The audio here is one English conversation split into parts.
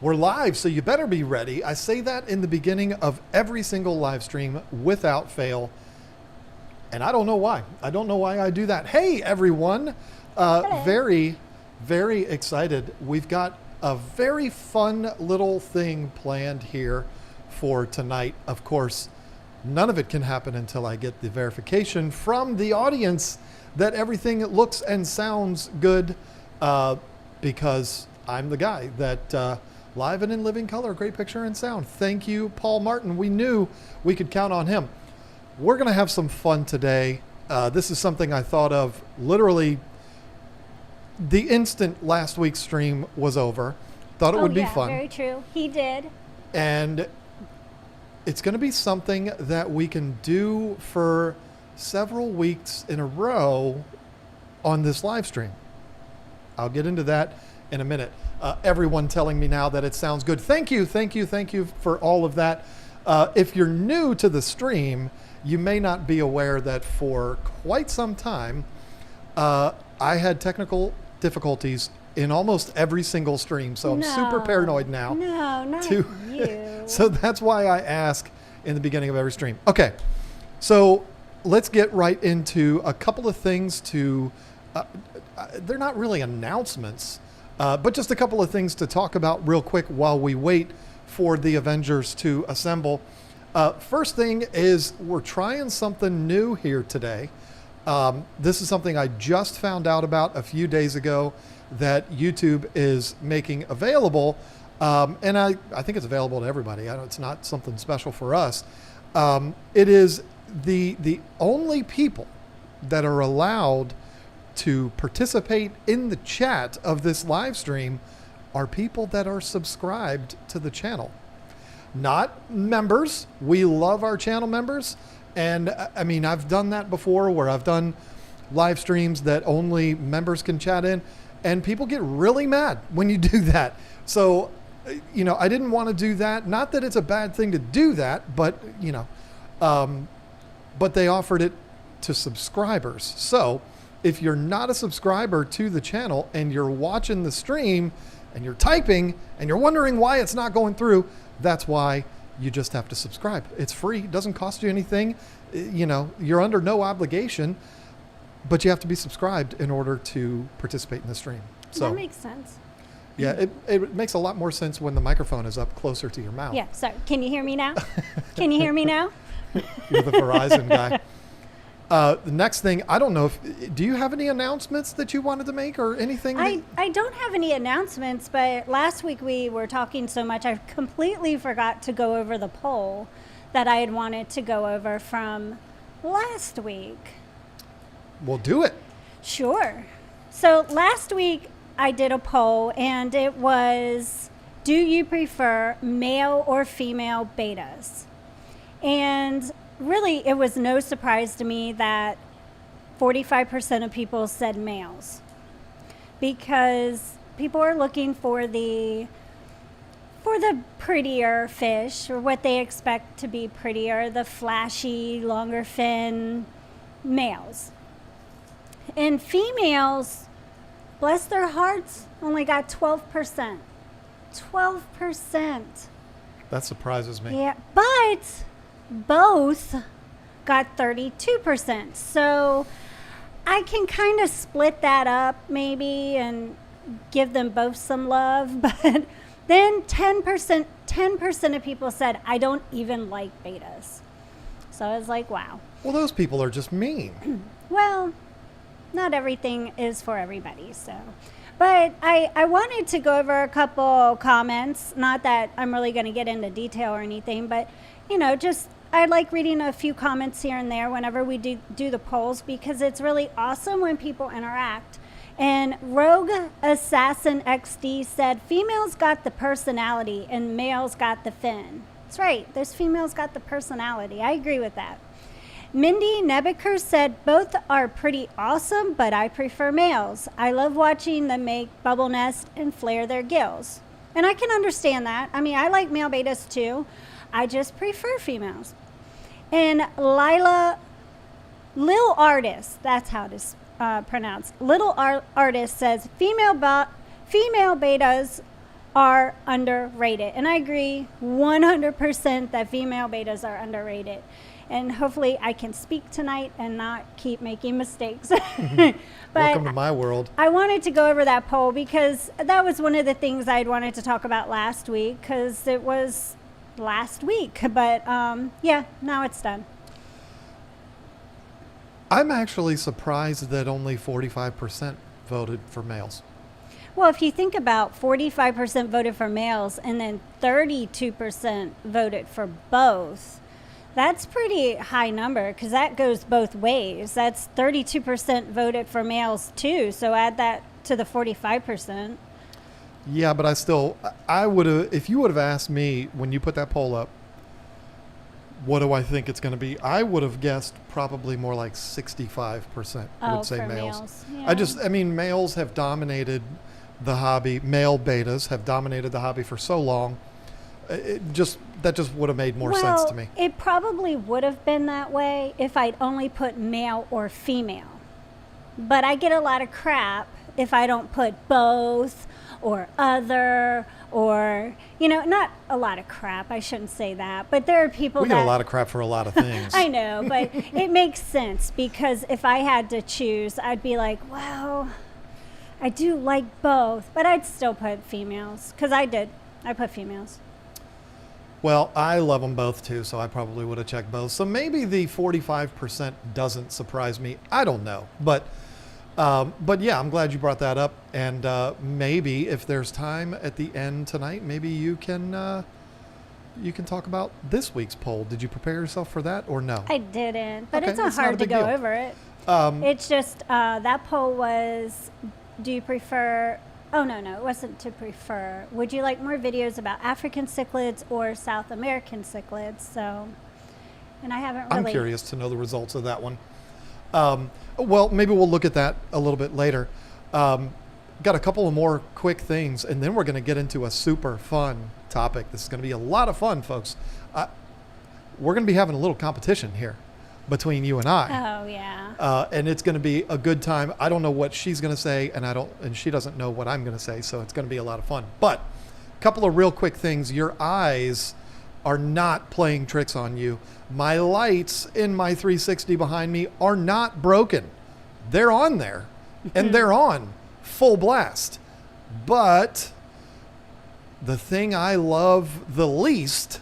We're live, so you better be ready. I say that in the beginning of every single live stream without fail. And I don't know why. I don't know why I do that. Hey, everyone. Very, very excited. We've got a very fun little thing planned here for tonight. Of course, none of it can happen until I get the verification from the audience that everything looks and sounds good, because I'm the guy that live and in living color, great picture and sound. Thank you, Paul Martin. We knew we could count on him. We're going to have some fun today. This is something I thought of literally the instant last week's stream was over. Thought it would be fun. Very true. He did. And it's going to be something that we can do for several weeks in a row on this live stream. I'll get into that in a minute. Everyone telling me now that it sounds good. Thank you for all of that. If you're new to the stream, you may not be aware that for quite some time, I had technical difficulties in almost every single stream. So I'm super paranoid now. No, not you. So that's why I ask in the beginning of every stream. Okay, so let's get right into a couple of things to, they're not really announcements, but just a couple of things to talk about real quick while we wait for the Avengers to assemble. First thing is we're trying something new here today. This is something I just found out about a few days ago that YouTube is making available. And I think it's available to everybody. It's not something special for us. It is the only people that are allowed to participate in the chat of this live stream are people that are subscribed to the channel. Not members. We love our channel members. And I mean, I've done that before where I've done live streams that only members can chat in, and people get really mad when you do that. So, you know, I didn't want to do that. Not that it's a bad thing to do that, but, you know, but they offered it to subscribers. So if you're not a subscriber to the channel and you're watching the stream and you're typing and you're wondering why it's not going through, that's why you just have to subscribe. It's free. It doesn't cost you anything. You know, you're under no obligation, but you have to be subscribed in order to participate in the stream. So that makes sense. Yeah, it makes a lot more sense when the microphone is up closer to your mouth. Yeah, sorry. Can you hear me now? Can you hear me now? You're the Verizon guy. The next thing, I don't know do you have any announcements that you wanted to make or anything? I don't have any announcements, but last week we were talking so much, I completely forgot to go over the poll that I had wanted to go over from last week. Well, do it. Sure. So last week I did a poll and it was, do you prefer male or female betas? And really, it was no surprise to me that 45% of people said males, because people are looking for the prettier fish, or what they expect to be prettier, the flashy, longer fin males. And females, bless their hearts, only got 12%. 12%. That surprises me. Yeah, but both got 32%. So I can kind of split that up maybe and give them both some love. But then 10% of people said, I don't even like betas. So I was like, wow. Well, those people are just mean. Well, not everything is for everybody. So, but I wanted to go over a couple comments. Not that I'm really going to get into detail or anything, but, you know, just I like reading a few comments here and there whenever we do the polls, because it's really awesome when people interact. And Rogue Assassin XD said, females got the personality and males got the fin. That's right. Those females got the personality. I agree with that. Mindy Nebeker said, both are pretty awesome, but I prefer males. I love watching them make bubble nest and flare their gills. And I can understand that. I mean, I like male betas too. I just prefer females. And Lil Artist, that's how it is pronounced. Little Artist says, female betas are underrated. And I agree 100% that female betas are underrated. And hopefully I can speak tonight and not keep making mistakes. But Welcome to my world. I wanted to go over that poll because that was one of the things I'd wanted to talk about last week, because it was last week. But yeah, now it's done. I'm actually surprised that only 45% voted for males. Well, if you think about 45% voted for males and then 32% voted for both, that's pretty high number, because that goes both ways. That's 32% voted for males too. So add that to the 45%. Yeah, but I would have, if you would have asked me when you put that poll up, what do I think it's going to be? I would have guessed probably more like 65% would say for males. Yeah. I mean, males have dominated the hobby. Male betas have dominated the hobby for so long. That just would have made more sense to me. It probably would have been that way if I'd only put male or female. But I get a lot of crap if I don't put both or other, or, not a lot of crap. I shouldn't say that. But there are people We get a lot of crap for a lot of things. I know, but it makes sense, because if I had to choose, I'd be like, well, I do like both, but I'd still put females, because I put females. Well, I love them both too, so I probably would have checked both. So maybe the 45% doesn't surprise me. I don't know, but yeah, I'm glad you brought that up. And maybe if there's time at the end tonight, maybe you can talk about this week's poll. Did you prepare yourself for that or no? I didn't, but Okay, it's not it's not hard a to big go deal. over it. It's just that poll was, do you prefer? Oh, no, it wasn't to prefer. Would you like more videos about African cichlids or South American cichlids? So, and I haven't really. I'm curious to know the results of that one. Well, maybe we'll look at that a little bit later. Got a couple of more quick things, and then we're going to get into a super fun topic. This is going to be a lot of fun, folks. We're going to be having a little competition here between you and I. Oh, yeah. And it's going to be a good time. I don't know what she's going to say, and she doesn't know what I'm going to say, so it's going to be a lot of fun. But a couple of real quick things. Your eyes are not playing tricks on you. My lights in my 360 behind me are not broken. They're on there, and they're on full blast. But the thing I love the least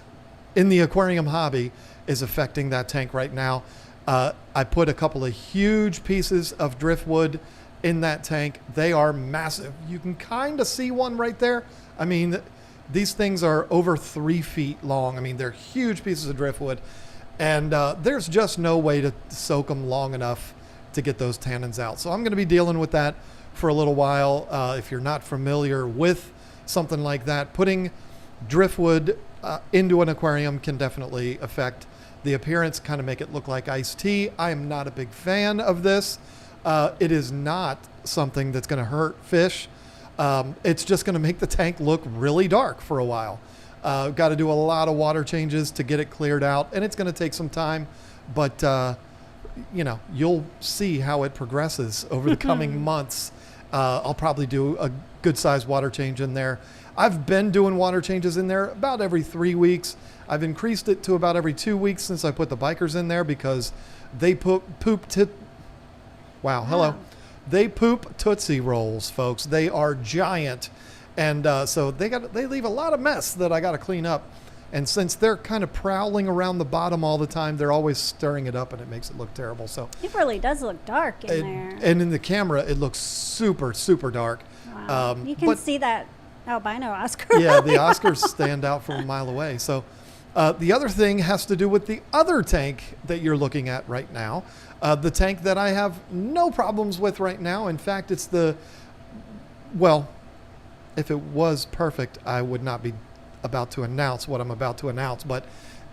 in the aquarium hobby is affecting that tank right now. I put a couple of huge pieces of driftwood in that tank. They are massive. You can kind of see one right there. I mean, these things are over 3 feet long. I mean, they're huge pieces of driftwood, and there's just no way to soak them long enough to get those tannins out. So I'm going to be dealing with that for a little while. If you're not familiar with something like that, putting driftwood into an aquarium can definitely affect the appearance, kind of make it look like iced tea. I am not a big fan of this. It is not something that's going to hurt fish. It's just going to make the tank look really dark for a while. Got to do a lot of water changes to get it cleared out, and it's going to take some time, but you'll see how it progresses over the coming months. I'll probably do a good sized water change in there. I've been doing water changes in there about every 3 weeks. I've increased it to about every 2 weeks since I put the bikers in there, because they They poop Tootsie Rolls, folks. They are giant. And so they leave a lot of mess that I got to clean up. And since they're kind of prowling around the bottom all the time, they're always stirring it up, and it makes it look terrible. So It really does look dark in there. And in the camera, it looks super, super dark. Wow. You can see that albino Oscar. Yeah, the Oscars stand out from a mile away. So the other thing has to do with the other tank that you're looking at right now. The tank that I have no problems with right now. In fact, it's if it was perfect, I would not be about to announce what I'm about to announce, but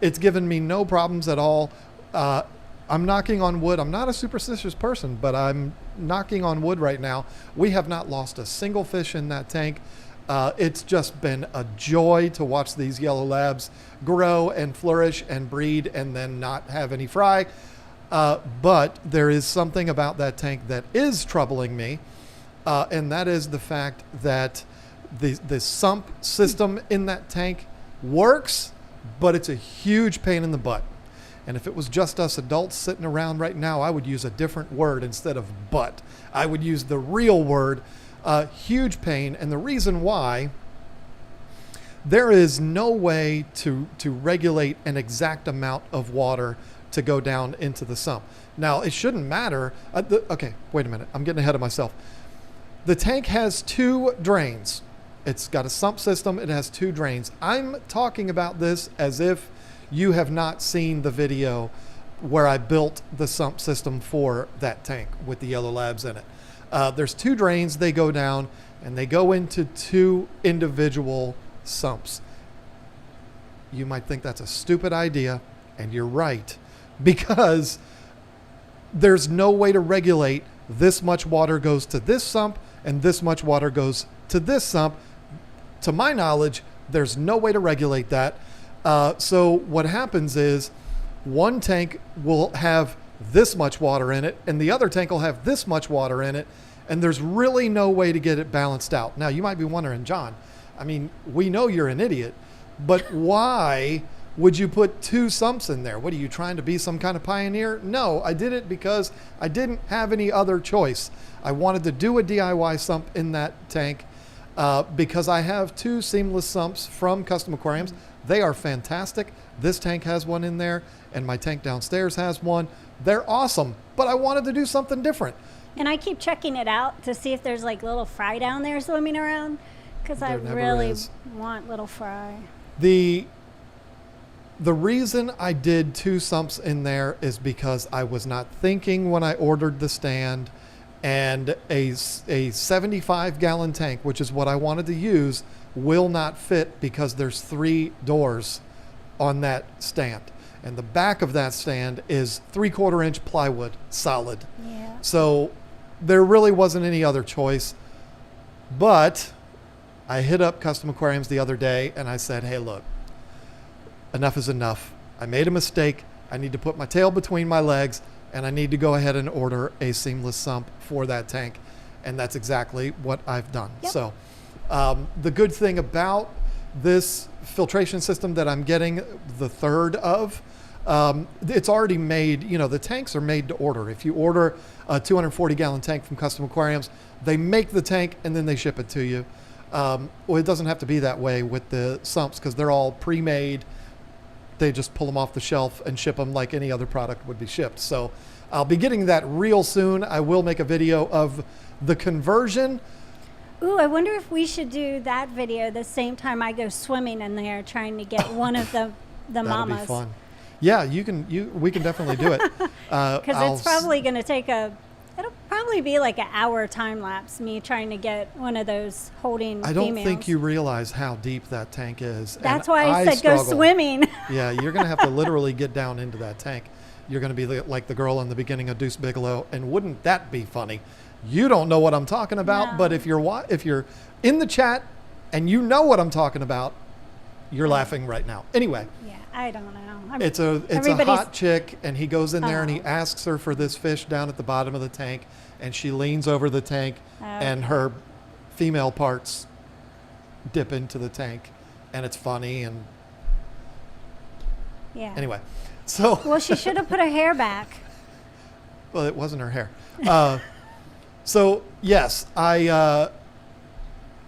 it's given me no problems at all. I'm knocking on wood. I'm not a superstitious person, but I'm knocking on wood right now. We have not lost a single fish in that tank. It's just been a joy to watch these yellow labs grow and flourish and breed and then not have any fry. But there is something about that tank that is troubling me, and that is the fact that The sump system in that tank works, but it's a huge pain in the butt. And if it was just us adults sitting around right now, I would use a different word instead of butt. I would use the real word, huge pain. And the reason why, there is no way to regulate an exact amount of water to go down into the sump. Now, it shouldn't matter. Okay, wait a minute. I'm getting ahead of myself. The tank has 2 drains. It's got a sump system. It has 2 drains. I'm talking about this as if you have not seen the video where I built the sump system for that tank with the yellow labs in it. There's 2 drains. They go down and they go into 2 individual sumps. You might think that's a stupid idea, and you're right, because there's no way to regulate this much water goes to this sump and this much water goes to this sump. To my knowledge, there's no way to regulate that. So what happens is one tank will have this much water in it and the other tank will have this much water in it, and there's really no way to get it balanced out. Now, you might be wondering, John, I mean, we know you're an idiot, but why would you put 2 sumps in there? What, are you trying to be some kind of pioneer? No, I did it because I didn't have any other choice. I wanted to do a DIY sump in that tank because I have 2 seamless sumps from Custom Aquariums. They are fantastic. This tank has one in there, and my tank downstairs has one. They're awesome, but I wanted to do something different. And I keep checking it out to see if there's like little fry down there swimming around, because I really want little fry. The reason I did 2 sumps in there is because I was not thinking when I ordered the stand, and a 75-gallon tank, which is what I wanted to use, will not fit because there's 3 doors on that stand. And the back of that stand is 3/4 inch plywood, solid. Yeah. So there really wasn't any other choice. But I hit up Custom Aquariums the other day and I said, hey, look, enough is enough. I made a mistake. I need to put my tail between my legs, and I need to go ahead and order a seamless sump for that tank. And that's exactly what I've done. Yep. So the good thing about this filtration system that I'm getting the 3rd of, it's already made. You know, the tanks are made to order. If you order a 240-gallon tank from Custom Aquariums, they make the tank and then they ship it to you. Well, it doesn't have to be that way with the sumps because they're all pre-made. They just pull them off the shelf and ship them like any other product would be shipped. So I'll be getting that real soon. I will make a video of the conversion. Ooh, I wonder if we should do that video the same time I go swimming in there trying to get one of the mamas. That'll be fun. Yeah, we can definitely do it. Because it's probably going to take it'll probably be like an hour time lapse, me trying to get one of those holding I don't females. think you realize how deep that tank is. That's why I said go swimming. Yeah, you're going to have to literally get down into that tank. You're going to be like the girl in the beginning of Deuce Bigelow, and wouldn't that be funny? You don't know what I'm talking about, No. but if you're in the chat and you know what I'm talking about, you're laughing right now. Anyway. Yeah, I don't know. It's a hot chick, and he goes in there and he asks her for this fish down at the bottom of the tank, and she leans over the tank, and her female parts dip into the tank, and it's funny. And yeah. Anyway, so Well, she should have put her hair back. well, it wasn't her hair. So yes, I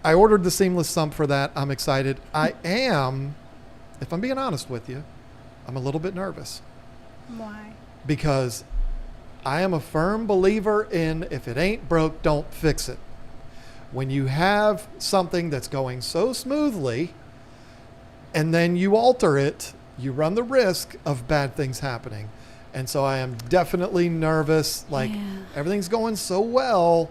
ordered the seamless sump for that. I'm excited. I am, if I'm being honest with you, I'm a little bit nervous. Why? Because I am a firm believer in if it ain't broke, don't fix it. When you have something that's going so smoothly and then you alter it, you run the risk of bad things happening. And so I am definitely nervous. Like, everything's going so well.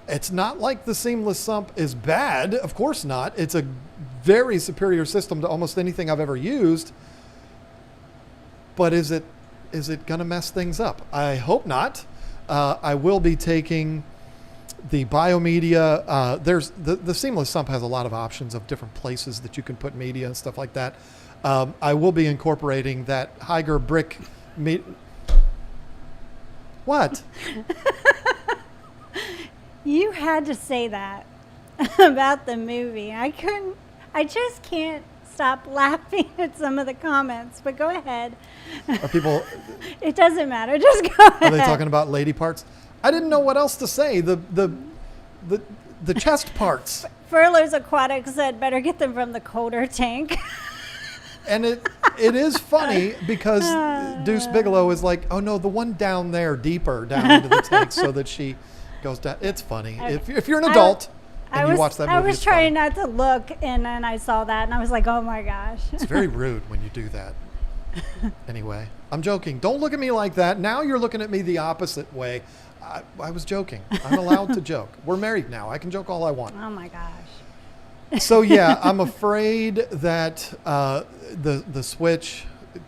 It's not like the seamless sump is bad. Of course not. It's a very superior system to almost anything I've ever used. But is it going to mess things up? I hope not. I will be taking the biomedia. There's the seamless sump has a lot of options of different places that you can put media and stuff like that. I will be incorporating that Higer brick What? You had to say that. about the movie. I just can't stop laughing at some of the comments, but go ahead. Are people, It doesn't matter. Just go ahead. are they talking about lady parts? I didn't know what else to say. The chest parts. Furlow's Aquatic said, better get them from the colder tank. And it is funny because Deuce Bigelow is like, oh no, the one down there, deeper down into the tank, so that she goes down. It's funny. If you're an adult and you watch that movie, I was it's trying funny. not to look, and then I saw that, and I was like, oh my gosh. It's very rude when you do that. Anyway, I'm joking. Don't look at me like that. Now you're looking at me the opposite way. I was joking. I'm allowed to joke. We're married now. I can joke all I want. Oh my gosh. So yeah, I'm afraid that the switch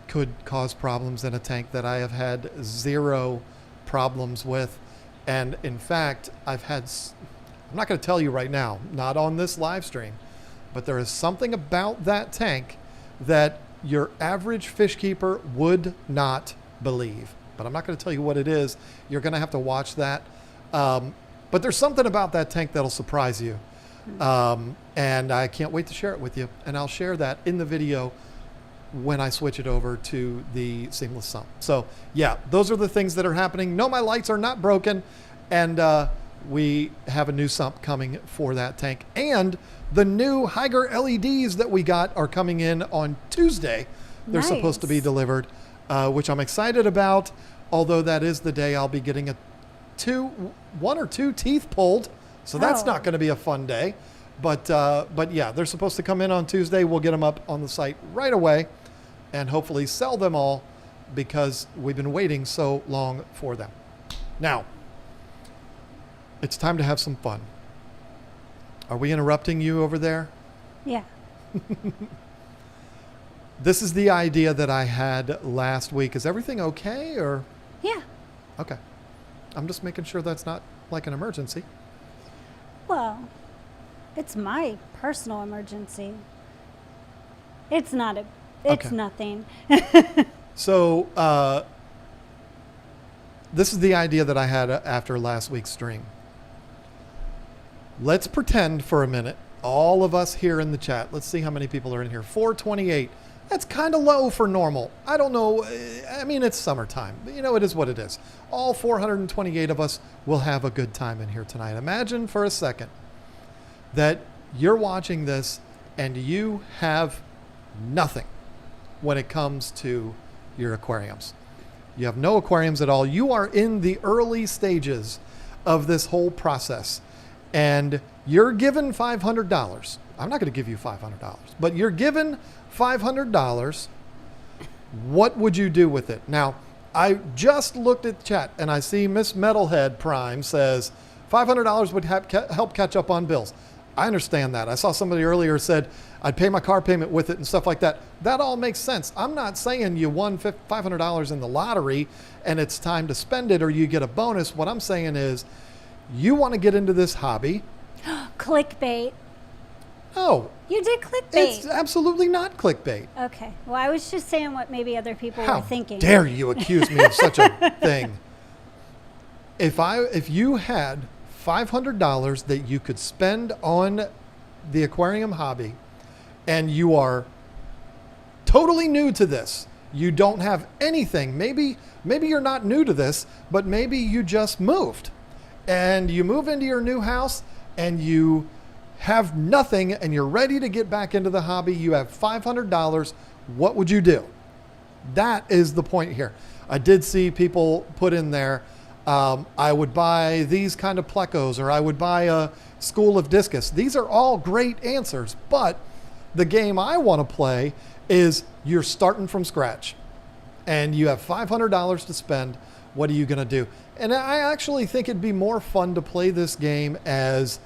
could cause problems in a tank that I have had zero problems with. And in fact, I'm not going to tell you right now, not on this live stream, but there is something about that tank that your average fish keeper would not believe. But I'm not going to tell you what it is. You're going to have to watch that. But there's something about that tank that'll surprise you. And I can't wait to share it with you. And I'll share that in the video when I switch it over to the seamless sump. So yeah, those are the things that are happening. No, my lights are not broken. And we have a new sump coming for that tank. And the new Higer LEDs that we got are coming in on Tuesday. They're supposed to be delivered, which I'm excited about. Although that is the day I'll be getting one or two teeth pulled. So that's not going to be a fun day. But yeah, they're supposed to come in on Tuesday. We'll get them up on the site right away and hopefully sell them all because we've been waiting so long for them. Now, it's time to have some fun. Are we interrupting you over there? Yeah. This is the idea that I had last week. Is everything okay or? Yeah. Okay. I'm just making sure that's not like an emergency. Well, it's my personal emergency. It's not a. It's Okay. nothing. So this is the idea that I had after last week's stream. Let's pretend for a minute, all of us here in the chat, let's see how many people are in here. 428. That's kind of low for normal. I don't know. I mean, it's summertime. But, it is what it is. All 428 of us will have a good time in here tonight. Imagine for a second that you're watching this and you have nothing when it comes to your aquariums. You have no aquariums at all. You are in the early stages of this whole process. And you're given $500. I'm not going to give you $500, but you're given $500. What would you do with it? Now, I just looked at the chat and I see Miss Metalhead Prime says $500 would help catch up on bills. I understand that. I saw somebody earlier said I'd pay my car payment with it and stuff like that. That all makes sense. I'm not saying you won $500 in the lottery and it's time to spend it or you get a bonus. What I'm saying is you want to get into this hobby. Clickbait. Oh, You did clickbait. it's absolutely not clickbait. Okay. Well, I was just saying what maybe other people How were thinking. dare you accuse me of such a thing? If you had $500 that you could spend on the aquarium hobby and you are totally new to this, you don't have anything, maybe you're not new to this, but maybe you just moved and you move into your new house and you have nothing and you're ready to get back into the hobby, you have $500, what would you do? That is the point here. I did see people put in there, I would buy these kind of plecos, or I would buy a school of discus. These are all great answers, but the game I want to play is you're starting from scratch and you have $500 to spend. What are you going to do? And I actually think it'd be more fun to play this game as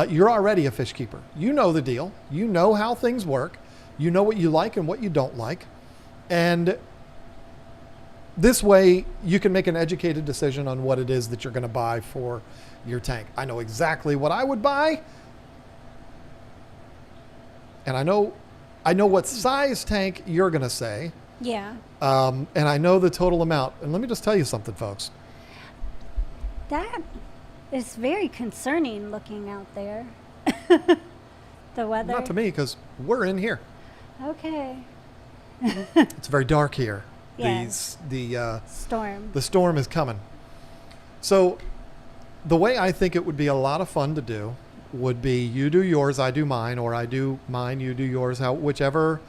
you're already a fish keeper. You know the deal. You know how things work. You know what you like and what you don't like. And this way you can make an educated decision on what it is that you're going to buy for your tank. I know exactly what I would buy. And I know what size tank you're going to say. Yeah. And I know the total amount. And let me just tell you something, folks. That is very concerning looking out there. The weather? Not to me, because we're in here. Okay. It's very dark here. Yes. Storm. The storm is coming. So the way I think it would be a lot of fun to do would be you do yours, I do mine, or I do mine, you do yours. Whoever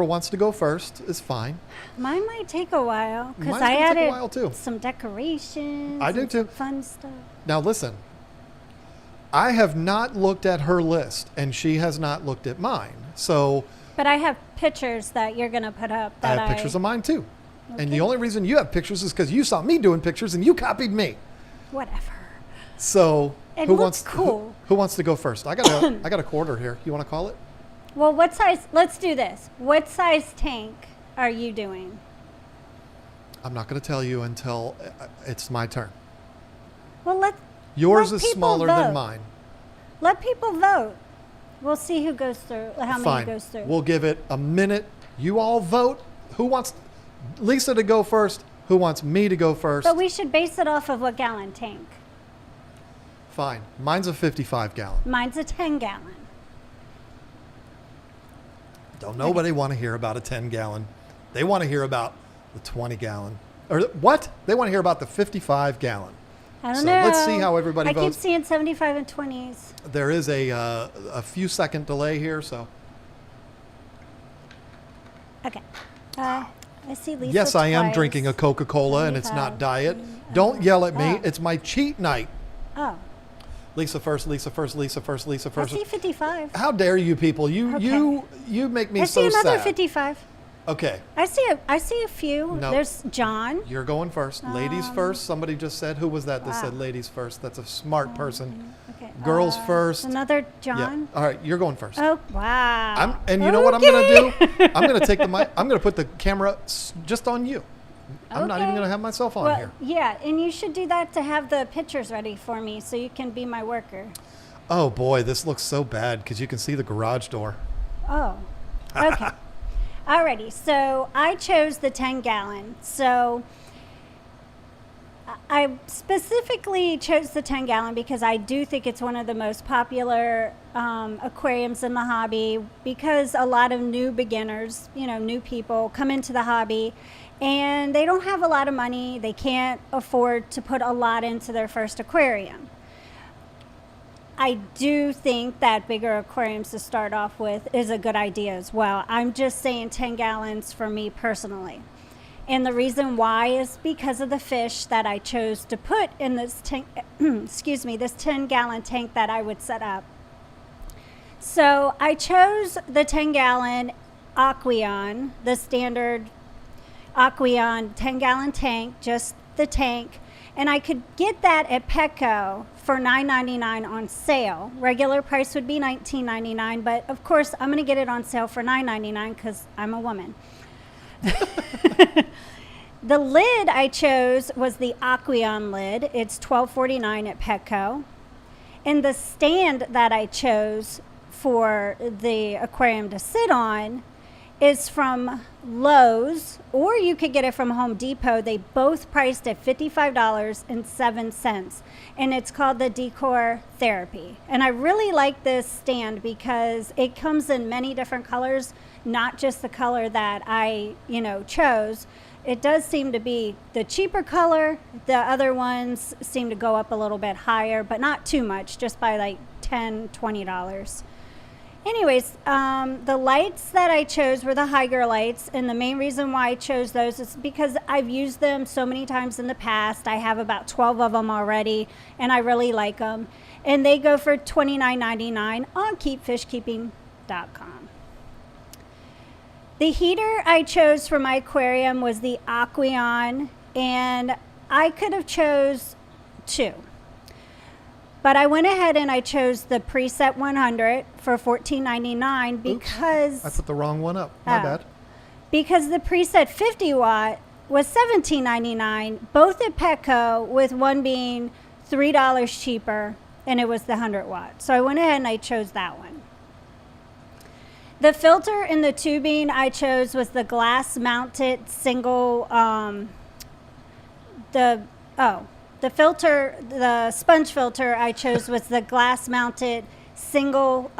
wants to go first is fine. Mine might take a while because Mine's I gonna take a added while, too. some decorations. I do and too. some fun stuff. Now listen, I have not looked at her list and she has not looked at mine. So But I have pictures that you're going to put up. I That have pictures of mine too. And Okay. the only reason you have pictures is because you saw me doing pictures and you copied me. Whatever. So It who looks wants cool. Who wants to go first? I got a quarter here. You want to call it? Well, what size? Let's do this. What size tank are you doing? I'm not going to tell you until it's my turn. Well, Yours let is people smaller vote. than mine. Let people vote. We'll see who goes through, how Fine. many goes through. We'll give it a minute. You all vote. Who wants Lisa to go first? Who wants me to go first? But we should base it off of what gallon tank. Fine. Mine's a 55 gallon. Mine's a 10 gallon. Don't nobody want to hear about a 10 gallon. They want to hear about the 20 gallon. Or what? They want to hear about the 55 gallon. I don't So know. let's see how everybody I votes. keep seeing 75 and 20s. There is a few second delay here, so. Okay. I see Lisa Yes, I am twice. drinking a Coca-Cola and it's not 75. diet. Don't yell at me. Oh. It's my cheat night. Oh, Lisa first, Lisa first, Lisa first, Lisa I first. see 55. How dare you people? You make me I so see another sad. 55. Okay, I see a few. No. There's John. you're going first. Ladies first. Somebody just said, who was that said Wow. ladies first? That's a smart person. Okay. Girls first. Another Yeah. John. All right, you're going first. Oh, wow. And you know what I'm going to Okay. do? I'm going to take the mic. I'm going to put the camera just on you. I'm not even Okay. going to have myself on Well, here. yeah, and you should do that to have the pictures ready for me so you can be my worker. Oh boy, this looks so bad because you can see the garage door. Oh, okay. Alrighty, so I chose the 10 gallon. So I specifically chose the 10 gallon because I do think it's one of the most popular aquariums in the hobby because a lot of new beginners, new people come into the hobby and they don't have a lot of money. They can't afford to put a lot into their first aquarium. I do think that bigger aquariums to start off with is a good idea as well. I'm just saying 10 gallons for me personally. And the reason why is because of the fish that I chose to put in this tank, this 10 gallon tank that I would set up. So I chose the 10 gallon Aquarium, the standard Aquarium 10 gallon tank, just the tank. And I could get that at Petco for $9.99 on sale. Regular price would be $19.99, but of course I'm going to get it on sale for $9.99 because I'm a woman. The lid I chose was the Aquarium lid. It's $12.49 at Petco. And the stand that I chose for the aquarium to sit on is from Lowe's, or you could get it from Home Depot. They both priced at $55.07, and it's called the Decor Therapy. And I really like this stand because it comes in many different colors, not just the color that I, chose. It does seem to be the cheaper color. The other ones seem to go up a little bit higher, but not too much, just by like $10, $20. Anyways, the lights that I chose were the Hygger lights, and the main reason why I chose those is because I've used them so many times in the past. I have about 12 of them already, and I really like them. And they go for $29.99 on keepfishkeeping.com. The heater I chose for my aquarium was the Aquarium, and I could have chose two. But I went ahead and I chose the preset 100 for $14.99 because I put the wrong one up. My bad. Because the preset 50 watt was $17.99, both at Petco, with one being $3 cheaper, and it was the 100 watt. So I went ahead and I chose that one. The filter in the tubing I chose was the glass mounted single. The filter, the sponge filter I chose was the glass mounted single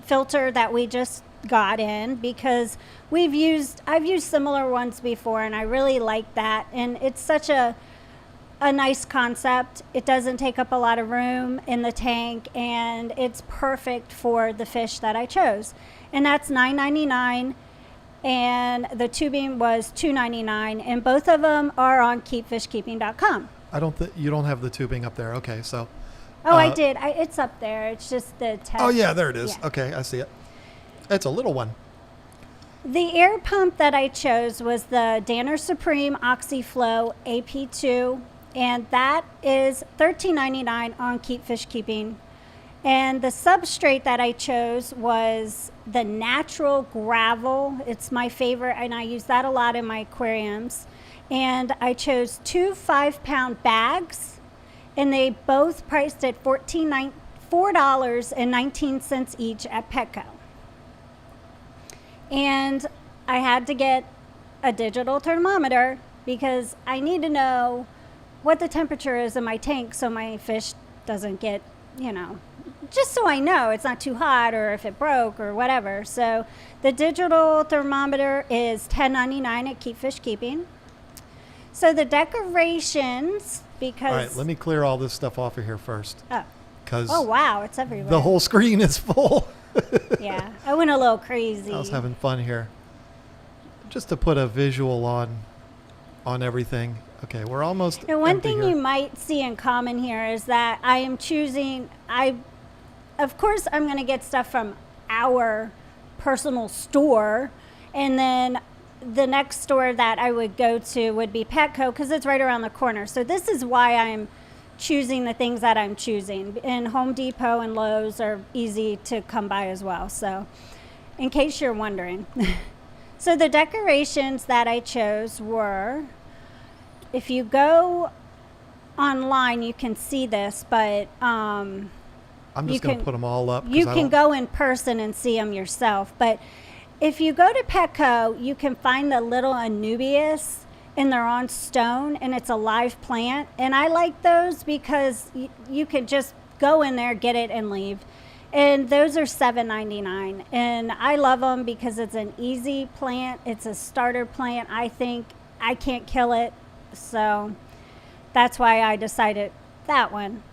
filter that we just got in, because I've used similar ones before, and I really like that. And it's such a nice concept. It doesn't take up a lot of room in the tank, and it's perfect for the fish that I chose. And that's $9.99, and the tubing was $2.99, and both of them are on keepfishkeeping.com. You don't have the tubing up there. Okay, so. Oh, I did. It's up there. It's just the test. Oh yeah, there it is. Yeah. Okay, I see it. It's a little one. The air pump that I chose was the Danner Supreme OxyFlow AP2, and that is $13.99 on Keep Fish Keeping. And the substrate that I chose was the natural gravel. It's my favorite, and I use that a lot in my aquariums. And I chose 2 5-pound bags, and they both priced at $4.19 each at Petco. And I had to get a digital thermometer because I need to know what the temperature is in my tank so my fish doesn't get, just so I know it's not too hot or if it broke or whatever. So the digital thermometer is $10.99 at Keep Fish Keeping. So the decorations, because... All right, let me clear all this stuff off of here first. Oh, wow, it's everywhere. The whole screen is full. Yeah, I went a little crazy. I was having fun here. Just to put a visual on everything. Okay, we're almost And one empty thing here. you might see in common here is that I am choosing, of course I'm going to get stuff from our personal store, and then the next store that I would go to would be Petco because it's right around the corner. So this is why I'm choosing the things that I'm choosing. And Home Depot and Lowe's are easy to come by as well. So in case you're wondering. So the decorations that I chose were, if you go online, you can see this, but I'm just going to put them all up. You can go in person and see them yourself. But if you go to Petco, you can find the little Anubias, and they're on stone, and it's a live plant. And I like those because you can just go in there, get it, and leave. And those are $7.99. And I love them because it's an easy plant. It's a starter plant. I think I can't kill it. So that's why I decided that one.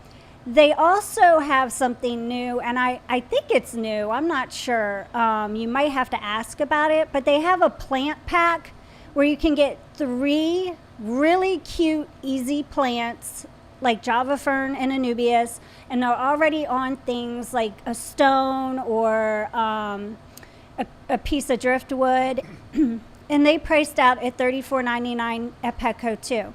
They also have something new, and I think it's new. I'm not sure. You might have to ask about it. But they have a plant pack where you can get 3 really cute, easy plants like Java Fern and Anubias, and they're already on things like a stone or a piece of driftwood, and they priced out at $34.99 at Petco too.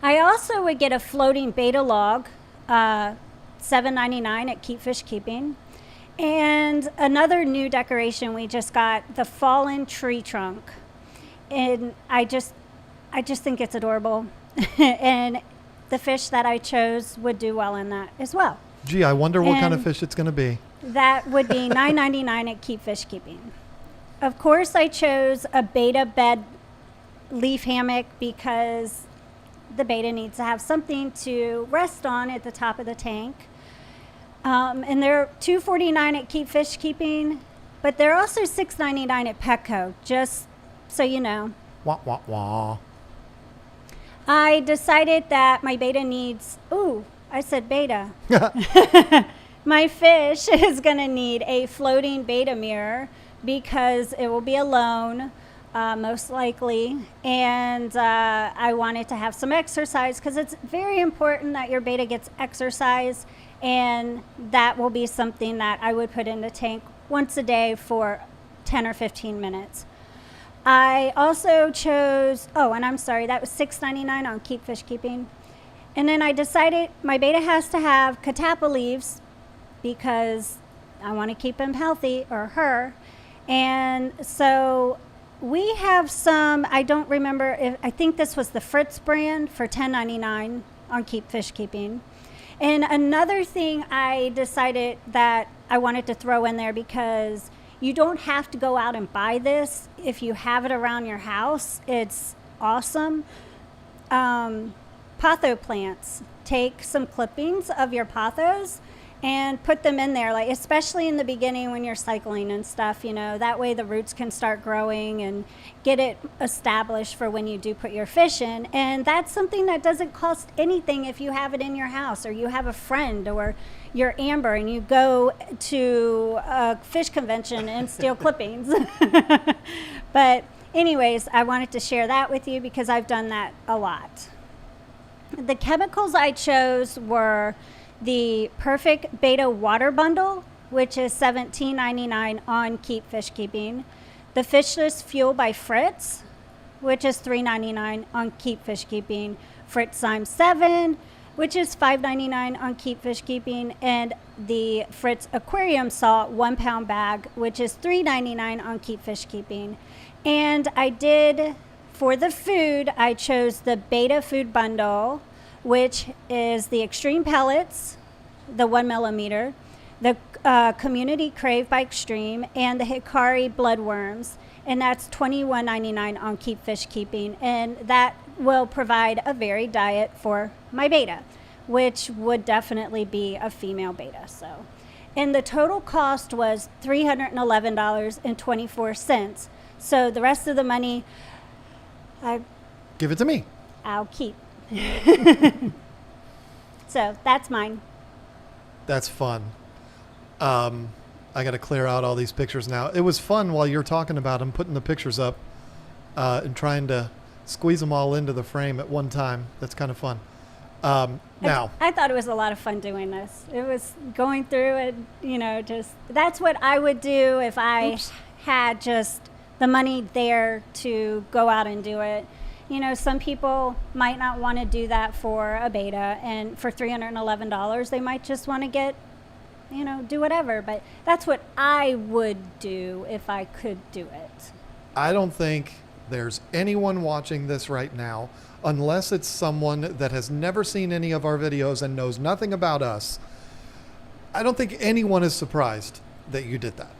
I also would get a floating beta log, $7.99 at Keep Fish Keeping. And another new decoration we just got, the fallen tree trunk. And I just think it's adorable. And the fish that I chose would do well in that as well. Gee, I wonder what kind of fish it's going to be. That would be $9.99 at Keep Fish Keeping. Of course, I chose a Betta bed leaf hammock because the Betta needs to have something to rest on at the top of the tank. And they're $2.49 at Keep Fish Keeping, but they're also $6.99 at Petco, just so you know. Wah, wah, wah. I decided that my Betta needs, I said Betta. My fish is going to need a floating Betta mirror because it will be alone, most likely. And I wanted to have some exercise because it's very important that your Betta gets exercise. And that will be something that I would put in the tank once a day for 10 or 15 minutes. I also chose, and I'm sorry, that was $6.99 on Keep Fish Keeping. And then I decided my Betta has to have catappa leaves because I want to keep him healthy, or her. And so we have some, I don't remember, I think this was the Fritz brand for $10.99 on Keep Fish Keeping. And another thing I decided that I wanted to throw in there, because you don't have to go out and buy this. If you have it around your house, it's awesome. Potho plants. Take some clippings of your pothos and put them in there, like especially in the beginning when you're cycling and stuff, that way the roots can start growing and get it established for when you do put your fish in. And that's something that doesn't cost anything if you have it in your house, or you have a friend, or you're Amber and you go to a fish convention and steal clippings. But anyways, I wanted to share that with you because I've done that a lot. The chemicals I chose were the Perfect Betta Water Bundle, which is $17.99 on Keep Fish Keeping. The Fishless Fuel by Fritz, which is $3.99 on Keep Fish Keeping. Fritz Zyme 7, which is $5.99 on Keep Fish Keeping. And the Fritz Aquarium Salt 1 pound bag, which is $3.99 on Keep Fish Keeping. And I did, for the food, I chose the Betta Food Bundle, which is the Extreme Pellets, the 1 millimeter, the Community Crave by Extreme, and the Hikari Bloodworms. And that's $21.99 on Keep Fish Keeping. And that will provide a varied diet for my betta, which would definitely be a female betta. So, and the total cost was $311.24. So the rest of the money, Give it to me. I'll keep. So that's mine. That's fun. I got to clear out all these pictures now. It was fun while you're talking about them, putting the pictures up and trying to squeeze them all into the frame at one time. That's kind of fun. Now, I thought it was a lot of fun doing this. It was going through it, just that's what I would do if I had just the money there to go out and do it. Some people might not want to do that for a betta, and for $311, they might just want to get, do whatever. But that's what I would do if I could do it. I don't think there's anyone watching this right now, unless it's someone that has never seen any of our videos and knows nothing about us. I don't think anyone is surprised that you did that.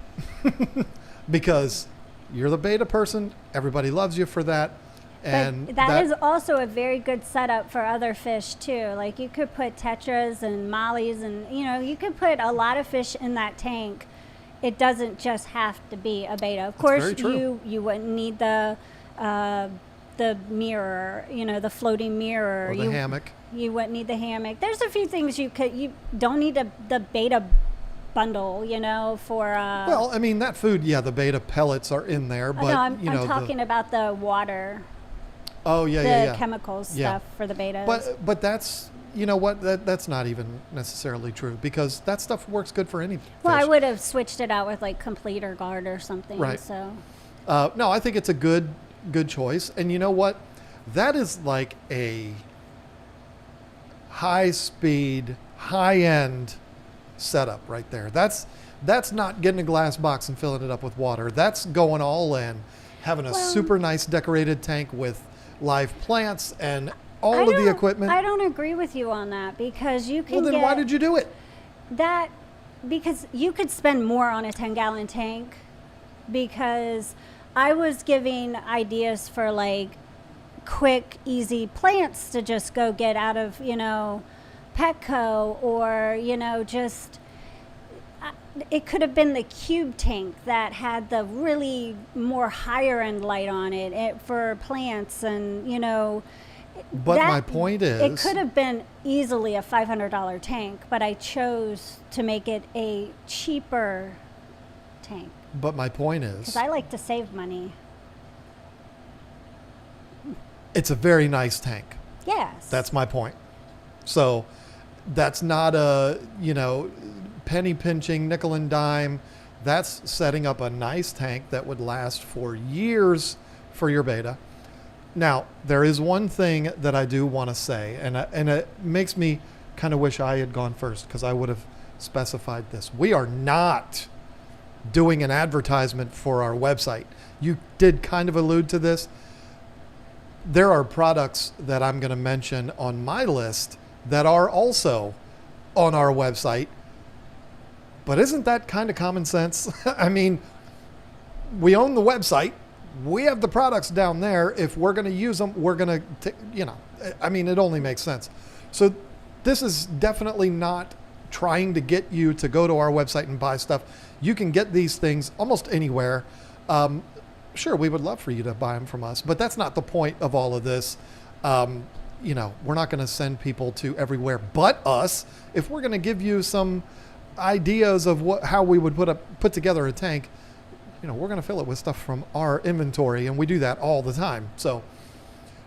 Because you're the betta person. Everybody loves you for that. And but that is also a very good setup for other fish too. Like you could put tetras and mollies, and you could put a lot of fish in that tank. It doesn't just have to be a betta. Of course, you wouldn't need the mirror, the floating mirror, or the hammock. You wouldn't need the hammock. There's a few things you don't need the betta bundle, for well, I mean that food, the betta pellets are in there, but no, I'm talking about the water. Oh the chemicals stuff for the bettas. But that's that's not even necessarily true, because that stuff works good for any fish. Well, I would have switched it out with like Complete or Guard or something. Right. So no, I think it's a good choice. And you know what? That is like a high speed, high end setup right there. That's not getting a glass box and filling it up with water. That's going all in, having a super nice decorated tank with live plants and all of the equipment. I don't agree with you on that, because you can. Well, then why did you do it? Because you could spend more on a 10-gallon tank, because I was giving ideas for like quick, easy plants to just go get out of, Petco, or, just, it could have been the cube tank that had the really more higher end light on it for plants, and, But my point is, it could have been easily a $500 tank, but I chose to make it a cheaper tank. But my point is, because I like to save money. It's a very nice tank. Yes. That's my point. So that's not a, penny pinching, nickel and dime. That's setting up a nice tank that would last for years for your betta. Now, there is one thing that I do want to say, and it makes me kind of wish I had gone first, because I would have specified this. We are not doing an advertisement for our website. You did kind of allude to this. There are products that I'm going to mention on my list that are also on our website. But isn't that kind of common sense? I mean, we own the website. We have the products down there. If we're going to use them, we're going to, it only makes sense. So this is definitely not trying to get you to go to our website and buy stuff. You can get these things almost anywhere. Sure, we would love for you to buy them from us, but that's not the point of all of this. You know, we're not going to send people to everywhere but us. If we're going to give you some ideas of how we would put together a tank, you know, we're going to fill it with stuff from our inventory, and we do that all the time. So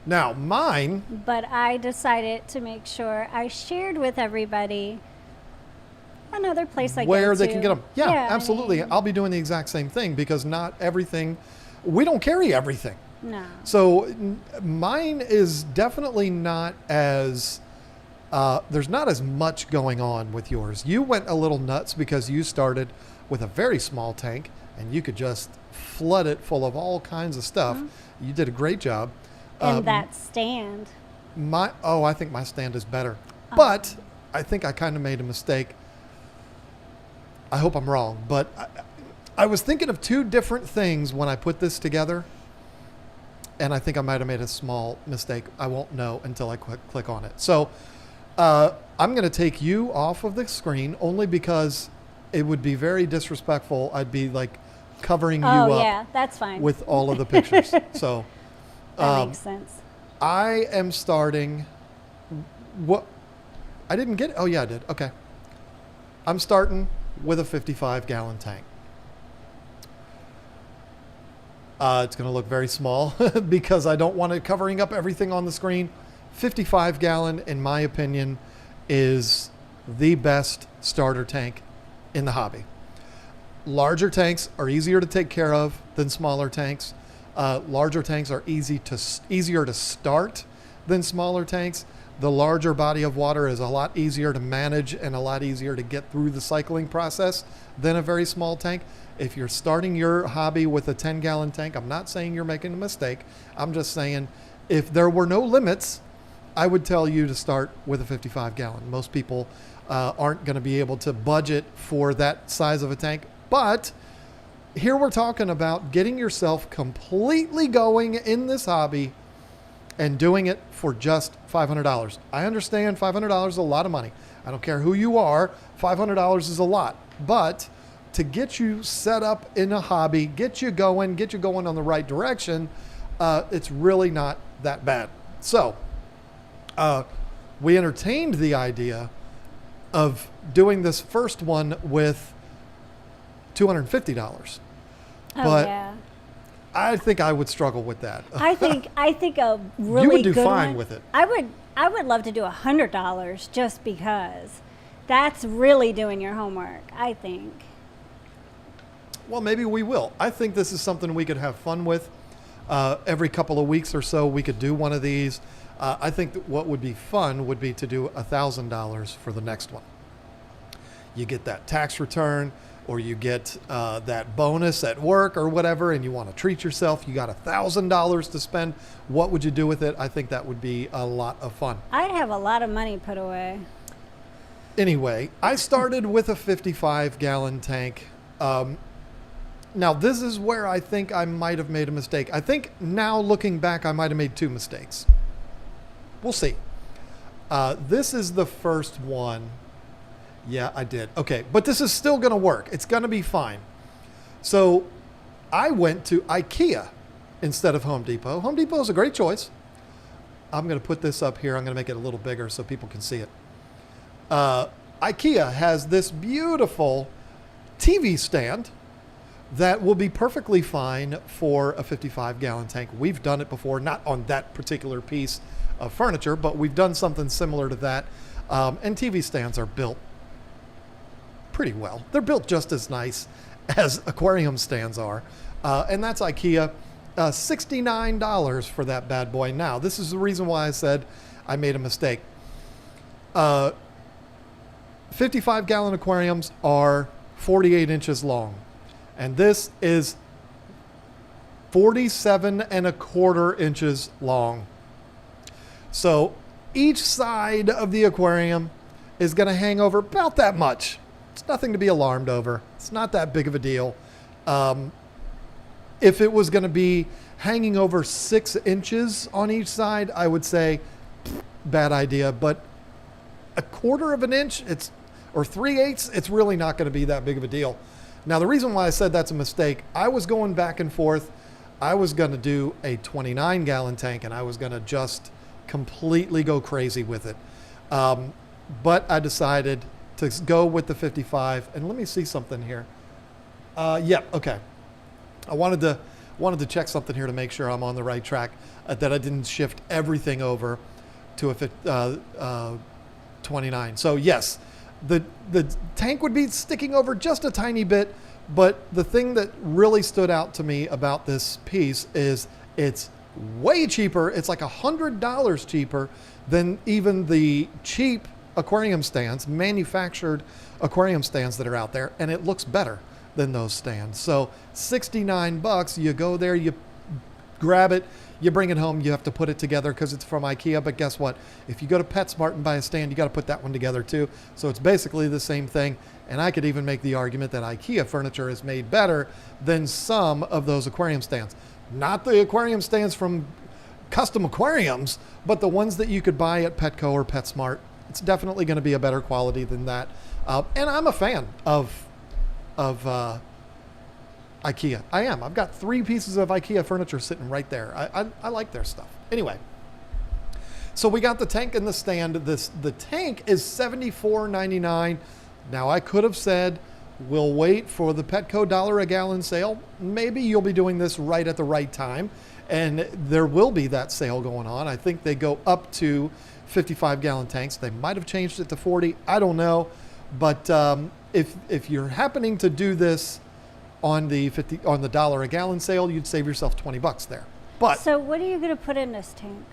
now mine. But I decided to make sure I shared with everybody another place I go where to. they can get them. Yeah, I absolutely. mean, I'll be doing the exact same thing because not everything, we don't carry everything. no. So mine is definitely not as, there's not as much going on with yours. You went a little nuts because you started with a very small tank and you could just flood it full of all kinds of stuff. You did a great job. And that stand. I think my stand is better. But I think I kind of made a mistake. I hope I'm wrong, but I was thinking of two different things when I put this together, and I think I might have made a small mistake. I won't know until I click on it. So I'm going to take you off of the screen only because it would be very disrespectful. I'd be like covering you up yeah, that's fine. with all of the pictures. So that makes sense. I am starting. What? I didn't get. Oh yeah, I did. Okay. I'm starting with a 55-gallon tank. It's going to look very small because I don't want it covering up everything on the screen. 55-gallon, in my opinion, is the best starter tank in the hobby. Larger tanks are easier to take care of than smaller tanks. Larger tanks are easier to start than smaller tanks. The larger body of water is a lot easier to manage and a lot easier to get through the cycling process than a very small tank. If you're starting your hobby with a 10-gallon tank, I'm not saying you're making a mistake. I'm just saying if there were no limits, I would tell you to start with a 55-gallon. Most people aren't going to be able to budget for that size of a tank. But here we're talking about getting yourself completely going in this hobby and doing it for just $500. I understand $500 is a lot of money. I don't care who you are, $500 is a lot. But to get you set up in a hobby, get you going on the right direction, it's really not that bad. So we entertained the idea of doing this first one with $250. But yeah. I think I would struggle with that. I think a really you would do good fine one, with it. I would love to do $100 just because that's really doing your homework, I think. Well, maybe we will. I think this is something we could have fun with. Every couple of weeks or so, we could do one of these. I think that what would be fun would be to do $1,000 for the next one. You get that tax return, or you get that bonus at work or whatever, and you want to treat yourself. You got $1,000 to spend. What would you do with it? I think that would be a lot of fun. I'd have a lot of money put away. Anyway, I started with a 55-gallon tank. Now, this is where I think I might have made a mistake. I think now looking back, I might have made two mistakes. We'll see. This is the first one. Yeah, I did. Okay, but this is still going to work. It's going to be fine. So I went to IKEA instead of Home Depot. Home Depot is a great choice. I'm going to put this up here. I'm going to make it a little bigger so people can see it. IKEA has this beautiful TV stand that will be perfectly fine for a 55-gallon tank. We've done it before, not on that particular piece of furniture, but we've done something similar to that. And TV stands are built pretty well. They're built just as nice as aquarium stands are. And that's IKEA. $69 for that bad boy. Now, this is the reason why I said I made a mistake. 55-gallon aquariums are 48 inches long. And this is 47.25 inches long. So each side of the aquarium is going to hang over about that much. It's nothing to be alarmed over. It's not that big of a deal. If it was going to be hanging over 6 inches on each side, I would say bad idea. But 1/4 of an inch, or 3/8, it's really not going to be that big of a deal. Now, the reason why I said that's a mistake, I was going back and forth. I was going to do a 29-gallon tank, and I was going to just completely go crazy with it. But I decided to go with the 55. And let me see something here. Okay. I wanted to check something here to make sure I'm on the right track, that I didn't shift everything over to a 29. So yes, the tank would be sticking over just a tiny bit, but the thing that really stood out to me about this piece is it's way cheaper. It's like $100 cheaper than even the cheap aquarium stands, manufactured aquarium stands that are out there, and it looks better than those stands. So $69, you go there, you grab it, you bring it home, you have to put it together because it's from IKEA, but guess what? If you go to PetSmart and buy a stand, you got to put that one together too. So it's basically the same thing, and I could even make the argument that IKEA furniture is made better than some of those aquarium stands. Not the aquarium stands from Custom Aquariums, but the ones that you could buy at Petco or PetSmart. It's definitely going to be a better quality than that. And I'm a fan of IKEA. I am. I've got 3 pieces of IKEA furniture sitting right there. I like their stuff. Anyway, so we got the tank and the stand. The tank is $74.99. Now I could have said we'll wait for the Petco $1 a gallon sale. Maybe you'll be doing this right at the right time, and there will be that sale going on. I think they go up to 55-gallon tanks. They might have changed it to 40. I don't know, but if you're happening to do this on the $1 a gallon sale, you'd save yourself $20 there. But so what are you going to put in this tank?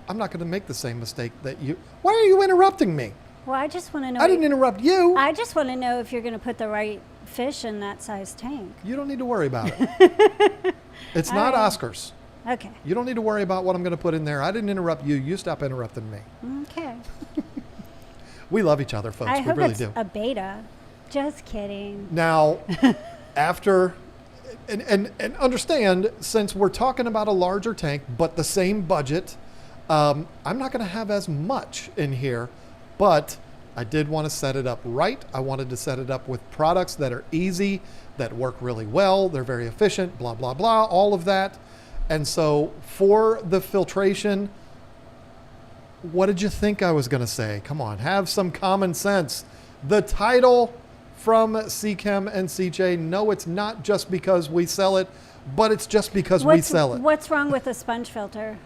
I'm not going to make the same mistake that you. Why are you interrupting me? Well, I just want to know. I didn't interrupt you. I just want to know if you're going to put the right fish in that size tank. You don't need to worry about it. It's not right. Oscars. Okay. You don't need to worry about what I'm going to put in there. I didn't interrupt you. You stop interrupting me. Okay. We love each other, folks. I We hope really it's do. a Betta. Just kidding. Now, after, and understand, since we're talking about a larger tank, but the same budget, I'm not going to have as much in here, but I did want to set it up right. I wanted to set it up with products that are easy, that work really well. They're very efficient, blah, blah, blah, all of that. And so for the filtration, what did you think I was going to say? Come on, have some common sense. The title from CChem and CJ, no, it's not just because we sell it, but it's just because we sell it. What's wrong with a sponge filter?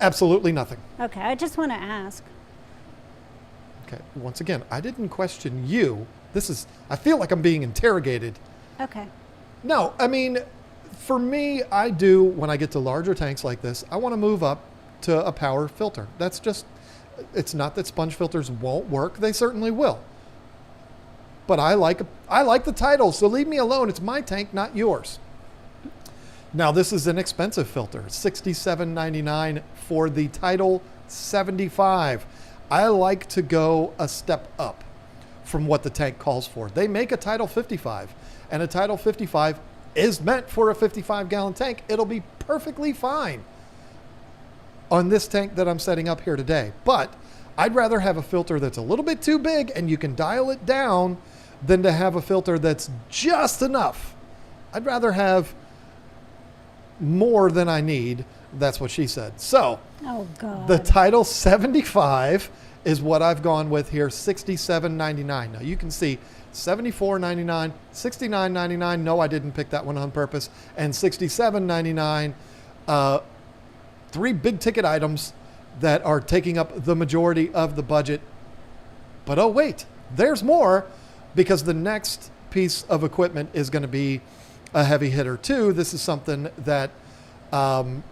Absolutely nothing. Okay, I just want to ask. Okay, once again, I didn't question you. I feel like I'm being interrogated. Okay. No, I mean, for me, I do, when I get to larger tanks like this, I want to move up to a power filter. That's just, it's not that sponge filters won't work. They certainly will. But I like the title, so leave me alone. It's my tank, not yours. Now, this is an expensive filter, $67.99 for the title 75. I like to go a step up from what the tank calls for. They make a title 55, and a title 55 is meant for a 55-gallon tank. It'll be perfectly fine on this tank that I'm setting up here today. But I'd rather have a filter that's a little bit too big and you can dial it down than to have a filter that's just enough. I'd rather have more than I need. That's what she said. So Oh, God. the title 75 is what I've gone with here, $67.99. Now you can see $74.99, $69.99. No, I didn't pick that one on purpose. And $67.99. 3 big ticket items that are taking up the majority of the budget. But oh wait, there's more, because the next piece of equipment is going to be a heavy hitter too. This is something that, I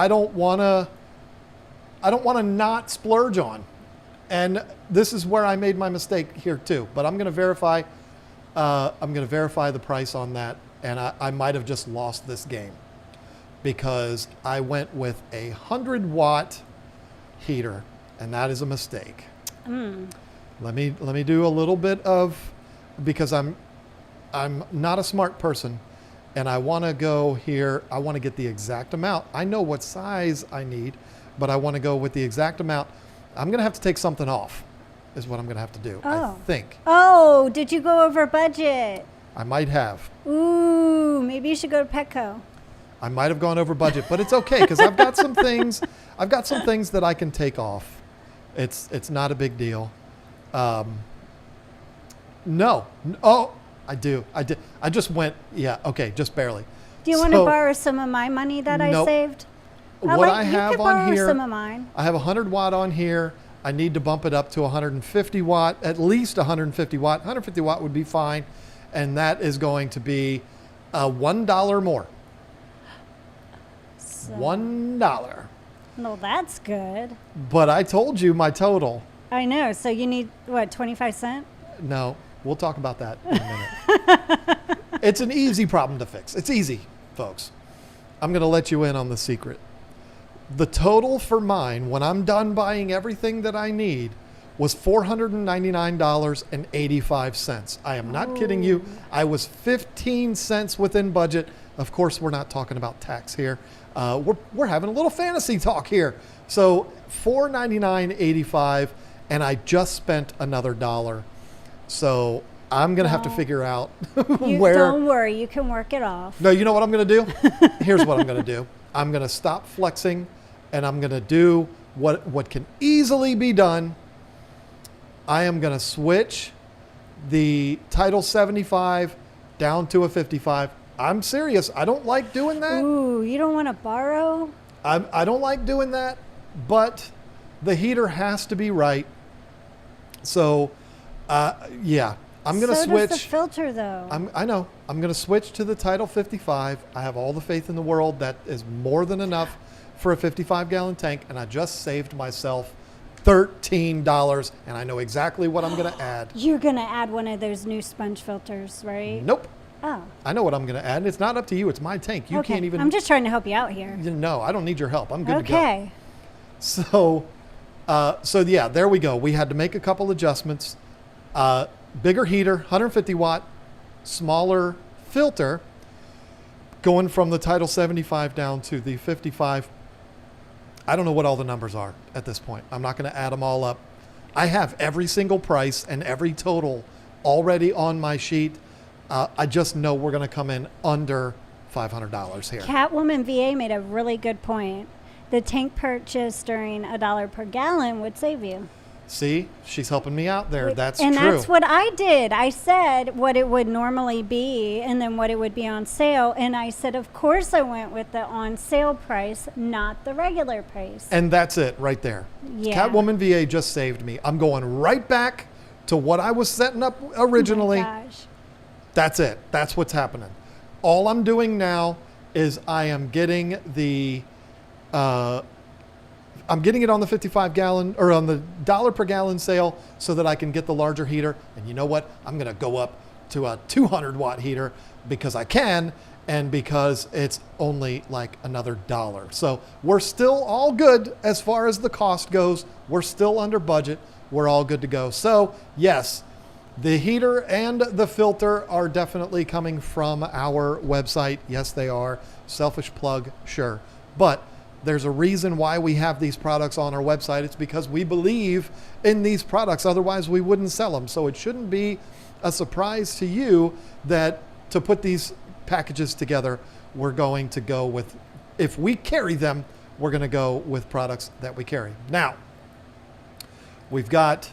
don't want to not splurge on. And this is where I made my mistake here too. But I'm going to verify. The price on that, and I might have just lost this game because I went with a 100-watt heater, and that is a mistake. Let me do a little bit of, because I'm not a smart person, and I want to go here. I want to get the exact amount. I know what size I need but I want to go with the exact amount. I'm going to have to take something off is what I'm going to have to do, I think. Oh, did you go over budget? I might have. Ooh, maybe you should go to Petco. I might have gone over budget, but it's okay because I've got some things. I've got some things that I can take off. It's not a big deal. No. Oh, I do. I did. I just went. Yeah. Okay. Just barely. Do you want to borrow some of my money that I saved? What I have you can on borrow here, some of mine. I have 100 watt on here. I need to bump it up to 150 watt, at least 150 watt. 150 watt would be fine, and that is going to be $1 more. So, $1. No, that's good. But I told you my total. I know. So you need what, 25 cents? No, we'll talk about that in a minute. It's an easy problem to fix. It's easy, folks. I'm going to let you in on the secret. The total for mine, when I'm done buying everything that I need, was $499.85. I am not kidding you. I was 15 cents within budget. Of course, we're not talking about tax here. We're having a little fantasy talk here. So $499.85, and I just spent another $1. So I'm going to have to figure out where. Don't worry, you can work it off. No, you know what I'm going to do? Here's what I'm going to do. I'm going to stop flexing, and I'm going to do what can easily be done. I am going to switch the Title 75 down to a 55. I'm serious. I don't like doing that. Ooh, you don't want to borrow? I don't like doing that, but the heater has to be right. So, yeah, I'm going to switch. Does the filter, though. I know. I'm going to switch to the Title 55. I have all the faith in the world. That is more than enough for a 55-gallon tank, and I just saved myself $13, and I know exactly what I'm going to add. You're going to add one of those new sponge filters, right? Nope. Oh. I know what I'm going to add, and it's not up to you. It's my tank. You can't even. I'm just trying to help you out here. No, I don't need your help. I'm good to go. Okay. So yeah, there we go. We had to make a couple adjustments. Bigger heater, 150 watt, smaller filter, going from the Title 75 down to the 55. I don't know what all the numbers are at this point. I'm not going to add them all up. I have every single price and every total already on my sheet. I just know we're going to come in under $500 here. Catwoman VA made a really good point. The tank purchase during $1 per gallon would save you. See, she's helping me out there. That's and true. And that's what I did. I said what it would normally be and then what it would be on sale. And I said, of course, I went with the on sale price, not the regular price. And that's it right there. Yeah. Catwoman VA just saved me. I'm going right back to what I was setting up originally. Oh my gosh. That's it. That's what's happening. All I'm doing now is I am getting the... I'm getting it on the 55 gallon or on the $1 per gallon sale so that I can get the larger heater. And you know what? I'm going to go up to a 200 watt heater because I can and because it's only like another $1. So we're still all good as far as the cost goes. We're still under budget. We're all good to go. So yes, the heater and the filter are definitely coming from our website. Yes, they are. Selfish plug, sure. But there's a reason why we have these products on our website. It's because we believe in these products. Otherwise, we wouldn't sell them. So it shouldn't be a surprise to you that to put these packages together, we're going to go with, if we carry them, we're going to go with products that we carry. Now, we've got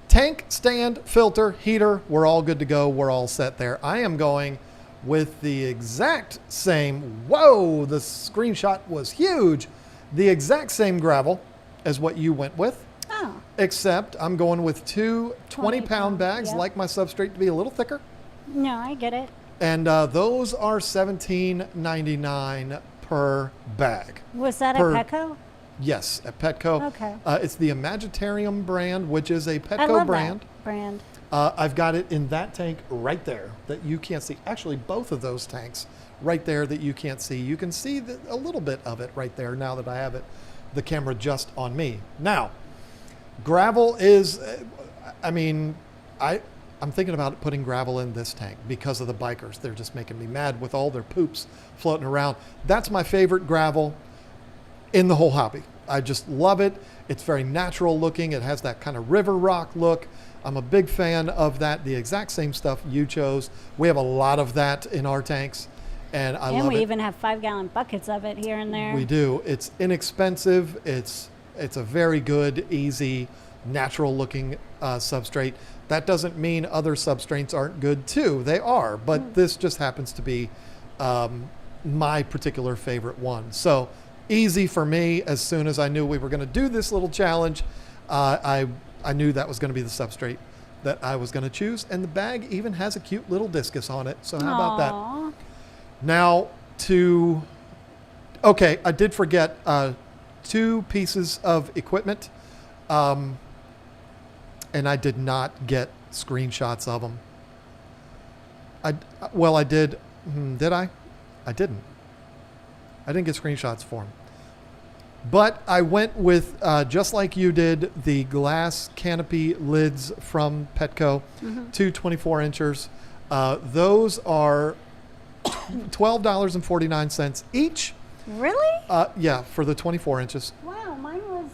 tank, stand, filter, heater. We're all good to go. We're all set there. I am going with the exact same, whoa, the screenshot was huge, the exact same gravel as what you went with. Oh. Except I'm going with two 20-pound bags, yep. like my substrate to be a little thicker. No, I get it. And those are $17.99 per bag. Was that at Petco? Yes, at Petco. Okay. It's the Imagitarium brand, which is a Petco I love brand. That brand. I've got it in that tank right there that you can't see. Actually, both of those tanks right there that you can't see. You can see a little bit of it right there now that I have it, the camera just on me. Now, gravel is, I mean, I'm thinking about putting gravel in this tank because of the bikers. They're just making me mad with all their poops floating around. That's my favorite gravel in the whole hobby. I just love it. It's very natural looking. It has that kind of river rock look. I'm a big fan of that. The exact same stuff you chose. We have a lot of that in our tanks, and I love it. And we even have 5-gallon buckets of it here and there. We do. It's inexpensive. It's a very good, easy, natural looking substrate. That doesn't mean other substrates aren't good too. They are, but this just happens to be my particular favorite one. So easy for me. As soon as I knew we were going to do this little challenge, I knew that was going to be the substrate that I was going to choose. And the bag even has a cute little discus on it. So how about that? Now okay, I did forget 2 pieces of equipment. And I did not get screenshots of them. I did. Did I? I didn't. I didn't get screenshots for them. But I went with, just like you did, the glass canopy lids from Petco, 2 24-inchers. Those are $12.49 each. Really? Yeah, for the 24 inches. Wow, mine was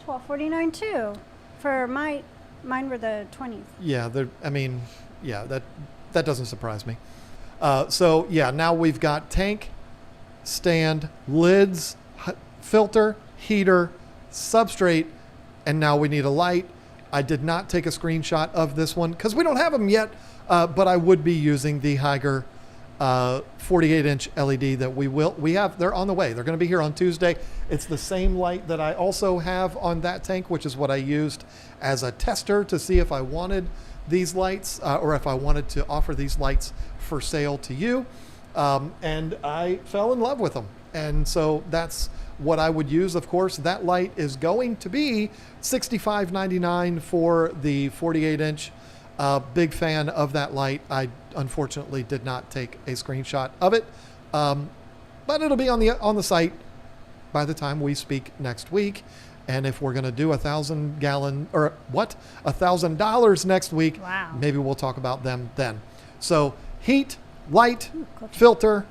$12.49 too. For mine were the 20s. Yeah, that doesn't surprise me. So yeah, now we've got tank, stand, lids, filter, heater, substrate, and now we need a light. I did not take a screenshot of this one because we don't have them yet, but I would be using the Haiger 48-inch LED that we have. They're on the way. They're going to be here on Tuesday. It's the same light that I also have on that tank, which is what I used as a tester to see if I wanted these lights or if I wanted to offer these lights for sale to you. And I fell in love with them. And so that's what I would use. Of course, that light is going to be $65.99 for the 48-inch. Big fan of that light. I unfortunately did not take a screenshot of it, but it'll be on the site by the time we speak next week. And if we're going to do $1,000 next week, wow, maybe we'll talk about them then. So heat, light, filter,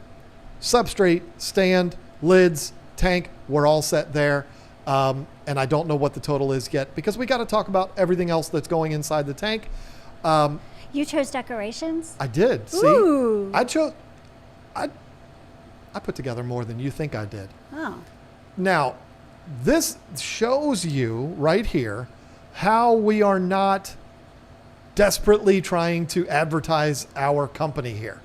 substrate, stand, lids, tank, we're all set there. And I don't know what the total is yet because we got to talk about everything else that's going inside the tank. You chose decorations? I did. See, Ooh. I put together more than you think I did. Oh. Now, this shows you right here how we are not desperately trying to advertise our company here,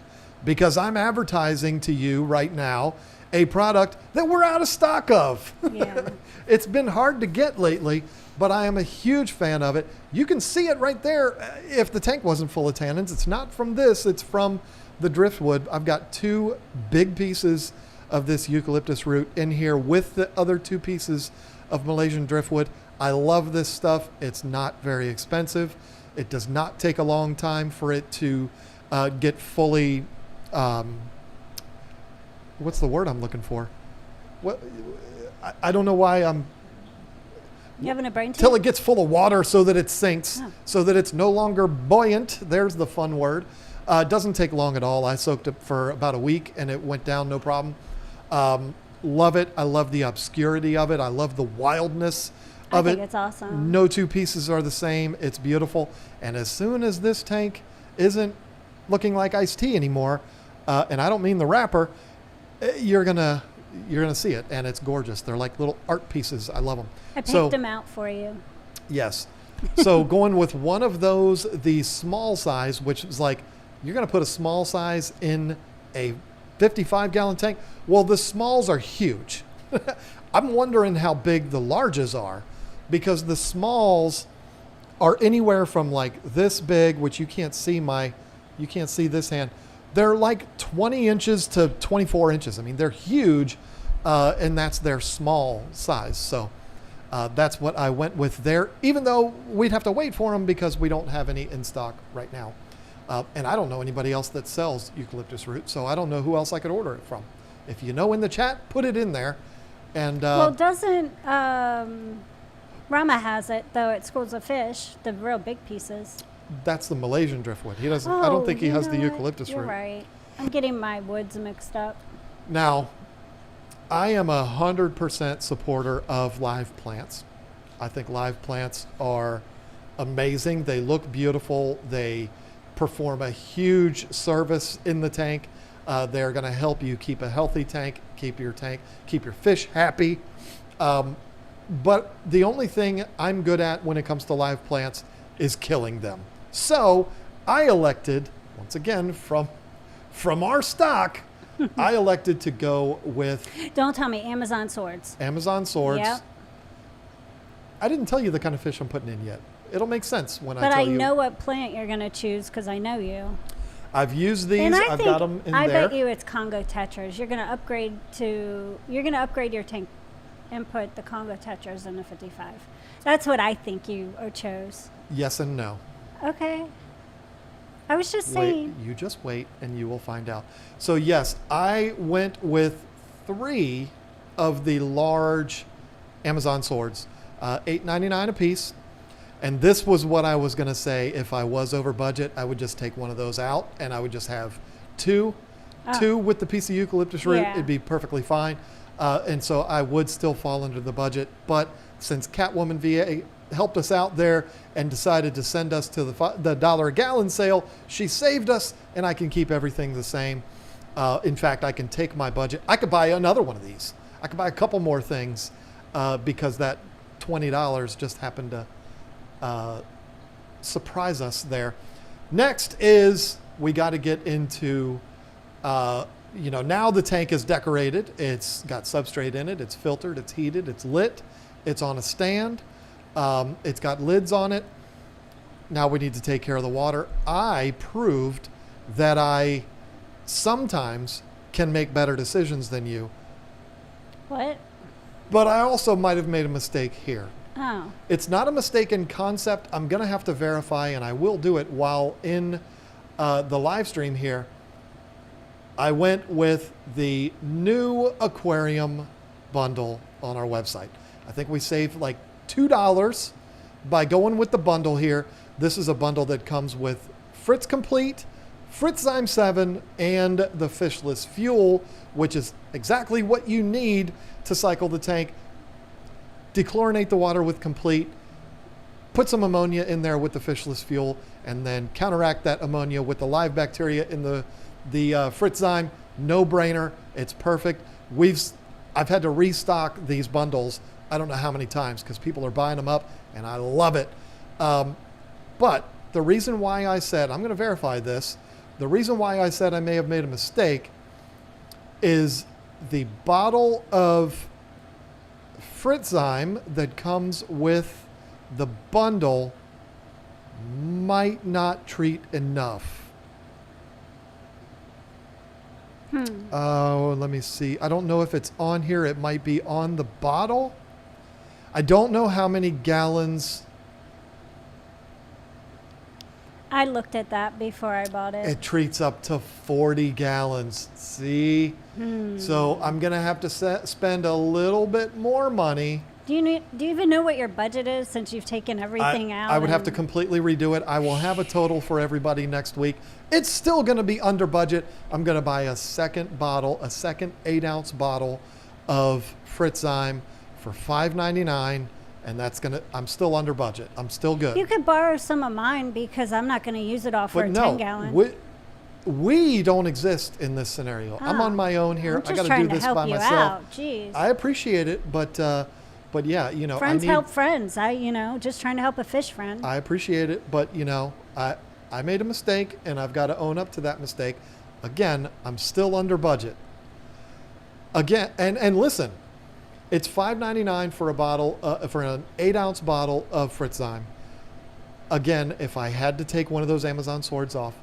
because I'm advertising to you right now a product that we're out of stock of. Yeah. It's been hard to get lately, but I am a huge fan of it. You can see it right there. If the tank wasn't full of tannins, it's not from this, it's from the driftwood. I've got 2 big pieces of this eucalyptus root in here with the other 2 pieces of Malaysian driftwood. I love this stuff. It's not very expensive. It does not take a long time for it to get fully, what's the word I'm looking for? What? I don't know why I'm... You having a brain Till tea? it gets full of water so that it sinks, so that it's no longer buoyant. There's the fun word. It doesn't take long at all. I soaked it for about a week and it went down no problem. Love it. I love the obscurity of it. I love the wildness of it. I think it's awesome. No 2 pieces are the same. It's beautiful. And as soon as this tank isn't looking like iced tea anymore, and I don't mean the wrapper, you're gonna see it, and it's gorgeous. They're like little art pieces. I love them. I picked them out for you. Yes. So going with one of those, the small size, which is like, you're going to put a small size in a 55-gallon tank. Well, the smalls are huge. I'm wondering how big the larges are, because the smalls are anywhere from like this big, which you can't see this hand. They're like 20 inches to 24 inches. I mean, they're huge, and that's their small size. So that's what I went with there, even though we'd have to wait for them because we don't have any in stock right now. And I don't know anybody else that sells eucalyptus root, so I don't know who else I could order it from. If you know in the chat, put it in there. And well, doesn't Rama has it though at Schools of Fish, the real big pieces. That's the Malaysian driftwood. He doesn't. I don't think he has the eucalyptus root. You're right. I'm getting my woods mixed up. Now, I am 100% supporter of live plants. I think live plants are amazing. They look beautiful. They perform a huge service in the tank. They're going to help you keep a healthy tank, keep your fish happy. But the only thing I'm good at when it comes to live plants is killing them. So I elected, once again, from our stock, I elected to go with Don't tell me Amazon swords. Amazon swords. Yep. I didn't tell you the kind of fish I'm putting in yet. It'll make sense when I But tell I you. know what plant you're going to choose because I know you. I've used these. And I've got them in I there. bet you it's Congo tetras. You're going to upgrade your tank and put the Congo tetras in the 55. That's what I think you chose. Yes and no. Okay. I was just saying. Wait, you just wait and you will find out. So yes, I went with 3 of the large Amazon swords, $8.99 a piece. And this was what I was going to say. If I was over budget, I would just take one of those out and I would just have 2 with the piece of eucalyptus root. Yeah. It'd be perfectly fine. And so I would still fall under the budget. But since Catwoman VA helped us out there and decided to send us to the $1 a gallon sale, she saved us, and I can keep everything the same. In fact, I can take my budget. I could buy another one of these. I could buy a couple more things because that $20 just happened to surprise us there. Next is we got to get into, now the tank is decorated. It's got substrate in it. It's filtered. It's heated. It's lit. It's on a stand. It's got lids on it. Now we need to take care of the water. I proved that I sometimes can make better decisions than you. What? But I also might have made a mistake here. Oh. It's not a mistake in concept. I'm going to have to verify, and I will do it while in the live stream here. I went with the new Aquarium bundle on our website. I think we saved like $2 by going with the bundle here. This is a bundle that comes with Fritz Complete, Fritzzyme 7, and the fishless fuel, which is exactly what you need to cycle the tank. Dechlorinate the water with Complete, put some ammonia in there with the fishless fuel, and then counteract that ammonia with the live bacteria in the Fritzzyme. No brainer. It's perfect. I've had to restock these bundles I don't know how many times because people are buying them up and I love it. But the reason why I said, I'm going to verify this, the reason why I said I may have made a mistake is the bottle of Fritzzyme that comes with the bundle might not treat enough. Oh, let me see. I don't know if it's on here. It might be on the bottle. I don't know how many gallons. I looked at that before I bought it. It treats up to 40 gallons. See? So I'm going to have to spend a little bit more money. Do you even know what your budget is since you've taken everything out? I would have to completely redo it. I will have a total for everybody next week. It's still going to be under budget. I'm going to buy a second 8-ounce bottle of Fritzzyme for $5.99, and I'm still under budget. I'm still good. You could borrow some of mine because I'm not going to use it all for a 10-gallon. We don't exist in this scenario. I'm on my own here. I got to do this by myself. Out. Jeez. I appreciate it, but yeah, friends help friends. Just trying to help a fish friend. I appreciate it, but I made a mistake and I've got to own up to that mistake. Again, I'm still under budget. Again, and listen, it's $5.99 for a bottle for an 8-ounce bottle of Fritzzyme. Again, if I had to take one of those Amazon swords off,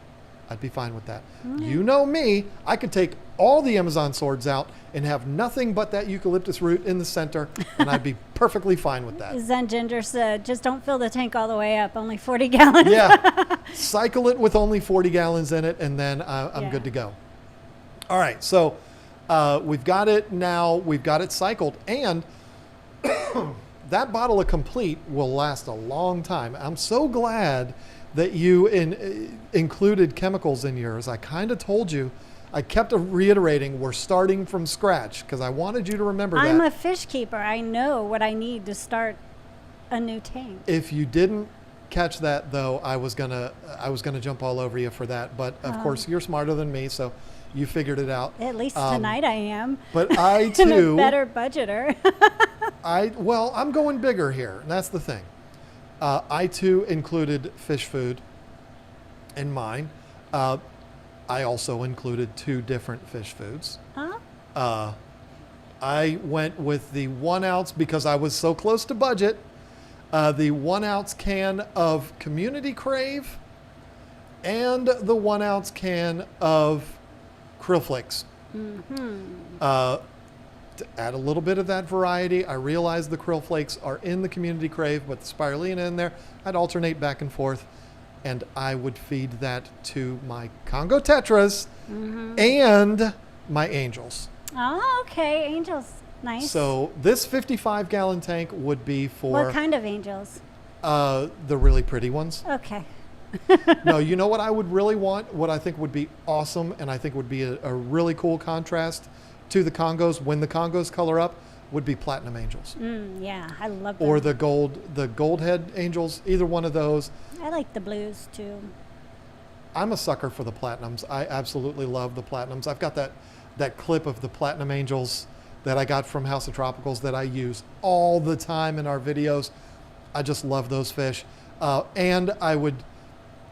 I'd be fine with that. You know me, I could take all the Amazon swords out and have nothing but that eucalyptus root in the center, and I'd be perfectly fine with that. Zen Ginger said, just don't fill the tank all the way up, only 40 gallons. Yeah, cycle it with only 40 gallons in it, and then I'm good to go. All right, so we've got it now. We've got it cycled, and that bottle of Complete will last a long time. I'm so glad that you included chemicals in yours. I kind of told you I kept reiterating we're starting from scratch because I wanted you to remember that. I'm a fish keeper. I know what I need to start a new tank. If you didn't catch that, though, I was gonna jump all over you for that. But of course, you're smarter than me, so you figured it out. At least tonight I am. But I I'm too, a better budgeter. I'm going bigger here. And that's the thing. I too included fish food in mine. I also included 2 different fish foods. Huh? I went with the 1 ounce because I was so close to budget. The 1 ounce can of Community Crave and the 1 ounce can of Krill Flakes. To add a little bit of that variety, I realized the Krill Flakes are in the Community Crave, but the spirulina in there, I'd alternate back and forth, and I would feed that to my Congo Tetras and my Angels. Oh, okay. Angels. Nice. So this 55-gallon tank would be for what kind of angels? the really pretty ones. Okay. No, you know what I would really want? What I think would be awesome and I think would be a really cool contrast to the Congos when the Congos color up would be platinum angels. Yeah, I love them. Or the gold head angels, either one of those. I like the blues too. I'm a sucker for the platinums. I absolutely love the platinums. I've got that clip of the platinum angels that I got from House of Tropicals that I use all the time in our videos. I just love those fish. And I would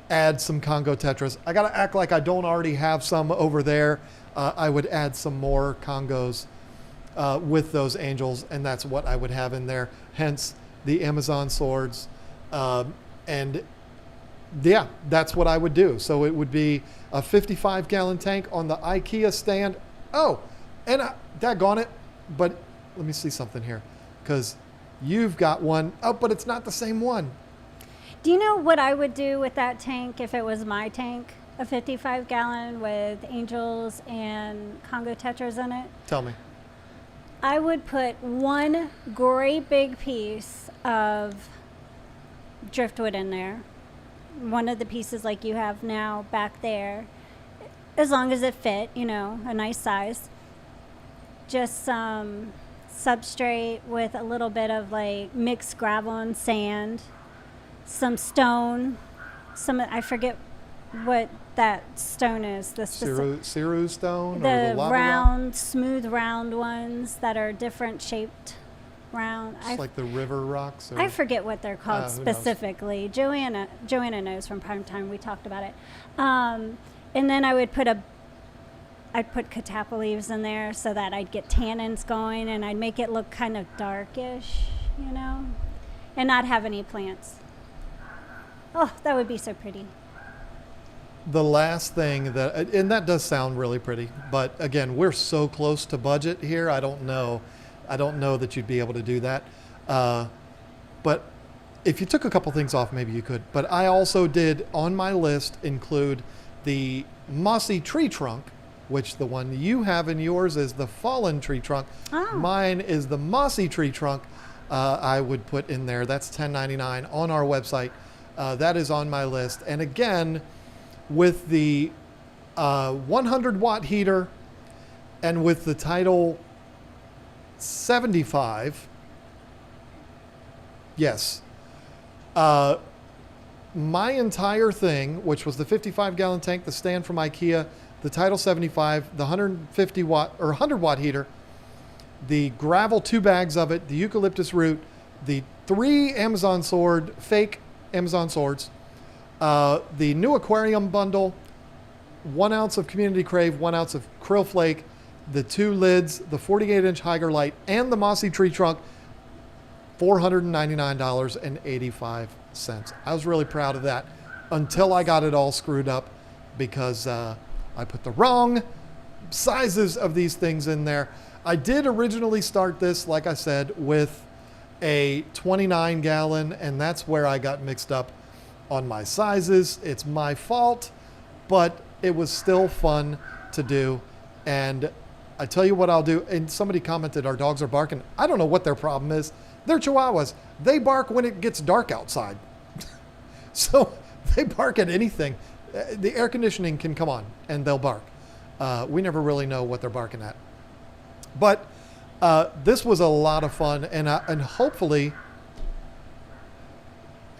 add some Congo Tetras. I got to act like I don't already have some over there. I would add some more Congos with those angels, and that's what I would have in there. Hence the Amazon swords. And yeah, that's what I would do. So it would be a 55-gallon tank on the IKEA stand. Oh, and daggone it. But let me see something here, because you've got one. Oh, but it's not the same one. Do you know what I would do with that tank if it was my tank? A 55-gallon with angels and Congo Tetras in it? Tell me. I would put one great big piece of driftwood in there. One of the pieces like you have now back there. As long as it fit, a nice size. Just some substrate with a little bit of like mixed gravel and sand. Some stone. I forget what that stone is. Ciru stone? The or the lava round, rock? smooth round ones that are different shaped round. Just like the river rocks? Or? I forget what they're called Who knows? specifically. Joanna knows from Prime Time. We talked about it. And then I would I'd put catappa leaves in there so that I'd get tannins going and I'd make it look kind of darkish, and not have any plants. Oh, that would be so pretty. The last thing and that does sound really pretty, but again, we're so close to budget here. I don't know that you'd be able to do that. But if you took a couple things off, maybe you could. But I also did on my list include the mossy tree trunk, which the one you have in yours is the fallen tree trunk. Oh. Mine is the mossy tree trunk. I would put in there. That's $10.99 on our website. That is on my list. And again, with the 100-watt heater and with the Tidal 75, yes. My entire thing, which was the 55-gallon tank, the stand from IKEA, the Tidal 75, the 150-watt or 100-watt heater, the gravel 2 bags of it, the eucalyptus root, the 3 fake Amazon swords, the new Aquarium bundle, 1 ounce of Community Crave, 1 ounce of Krill Flake, the 2 lids, the 48-inch Higer Light, and the mossy tree trunk, $499.85. I was really proud of that until I got it all screwed up because I put the wrong sizes of these things in there. I did originally start this, like I said, with a 29-gallon, and that's where I got mixed up on my sizes. It's my fault, but it was still fun to do. And I tell you what I'll do, and somebody commented our dogs are barking. I don't know what their problem is. They're Chihuahuas. They bark when it gets dark outside. So they bark at anything. The air conditioning can come on and they'll bark. We never really know what they're barking at. But this was a lot of fun, and hopefully,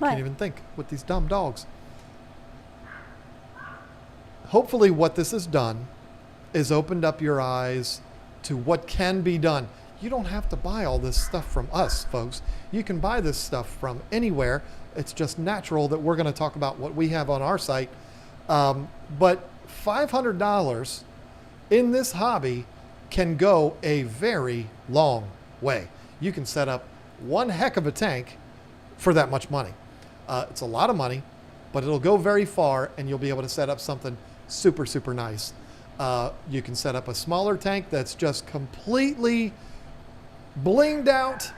I can't even think with these dumb dogs. Hopefully what this has done is opened up your eyes to what can be done. You don't have to buy all this stuff from us, folks. You can buy this stuff from anywhere. It's just natural that we're going to talk about what we have on our site. But $500 in this hobby can go a very long way. You can set up one heck of a tank for that much money. It's a lot of money, but it'll go very far, and you'll be able to set up something super, super nice. You can set up a smaller tank that's just completely blinged out,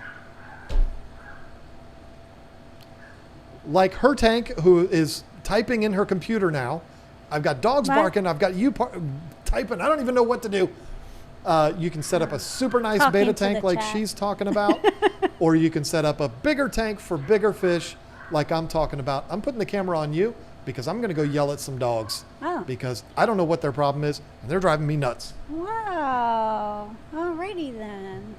like her tank, who is typing in her computer now. I've got dogs barking. I've got you typing. I don't even know what to do. You can set up a super nice Betta tank like she's talking about, or you can set up a bigger tank for bigger fish like I'm talking about. I'm putting the camera on you because I'm going to go yell at some dogs because I don't know what their problem is, and they're driving me nuts. Wow. Alrighty then.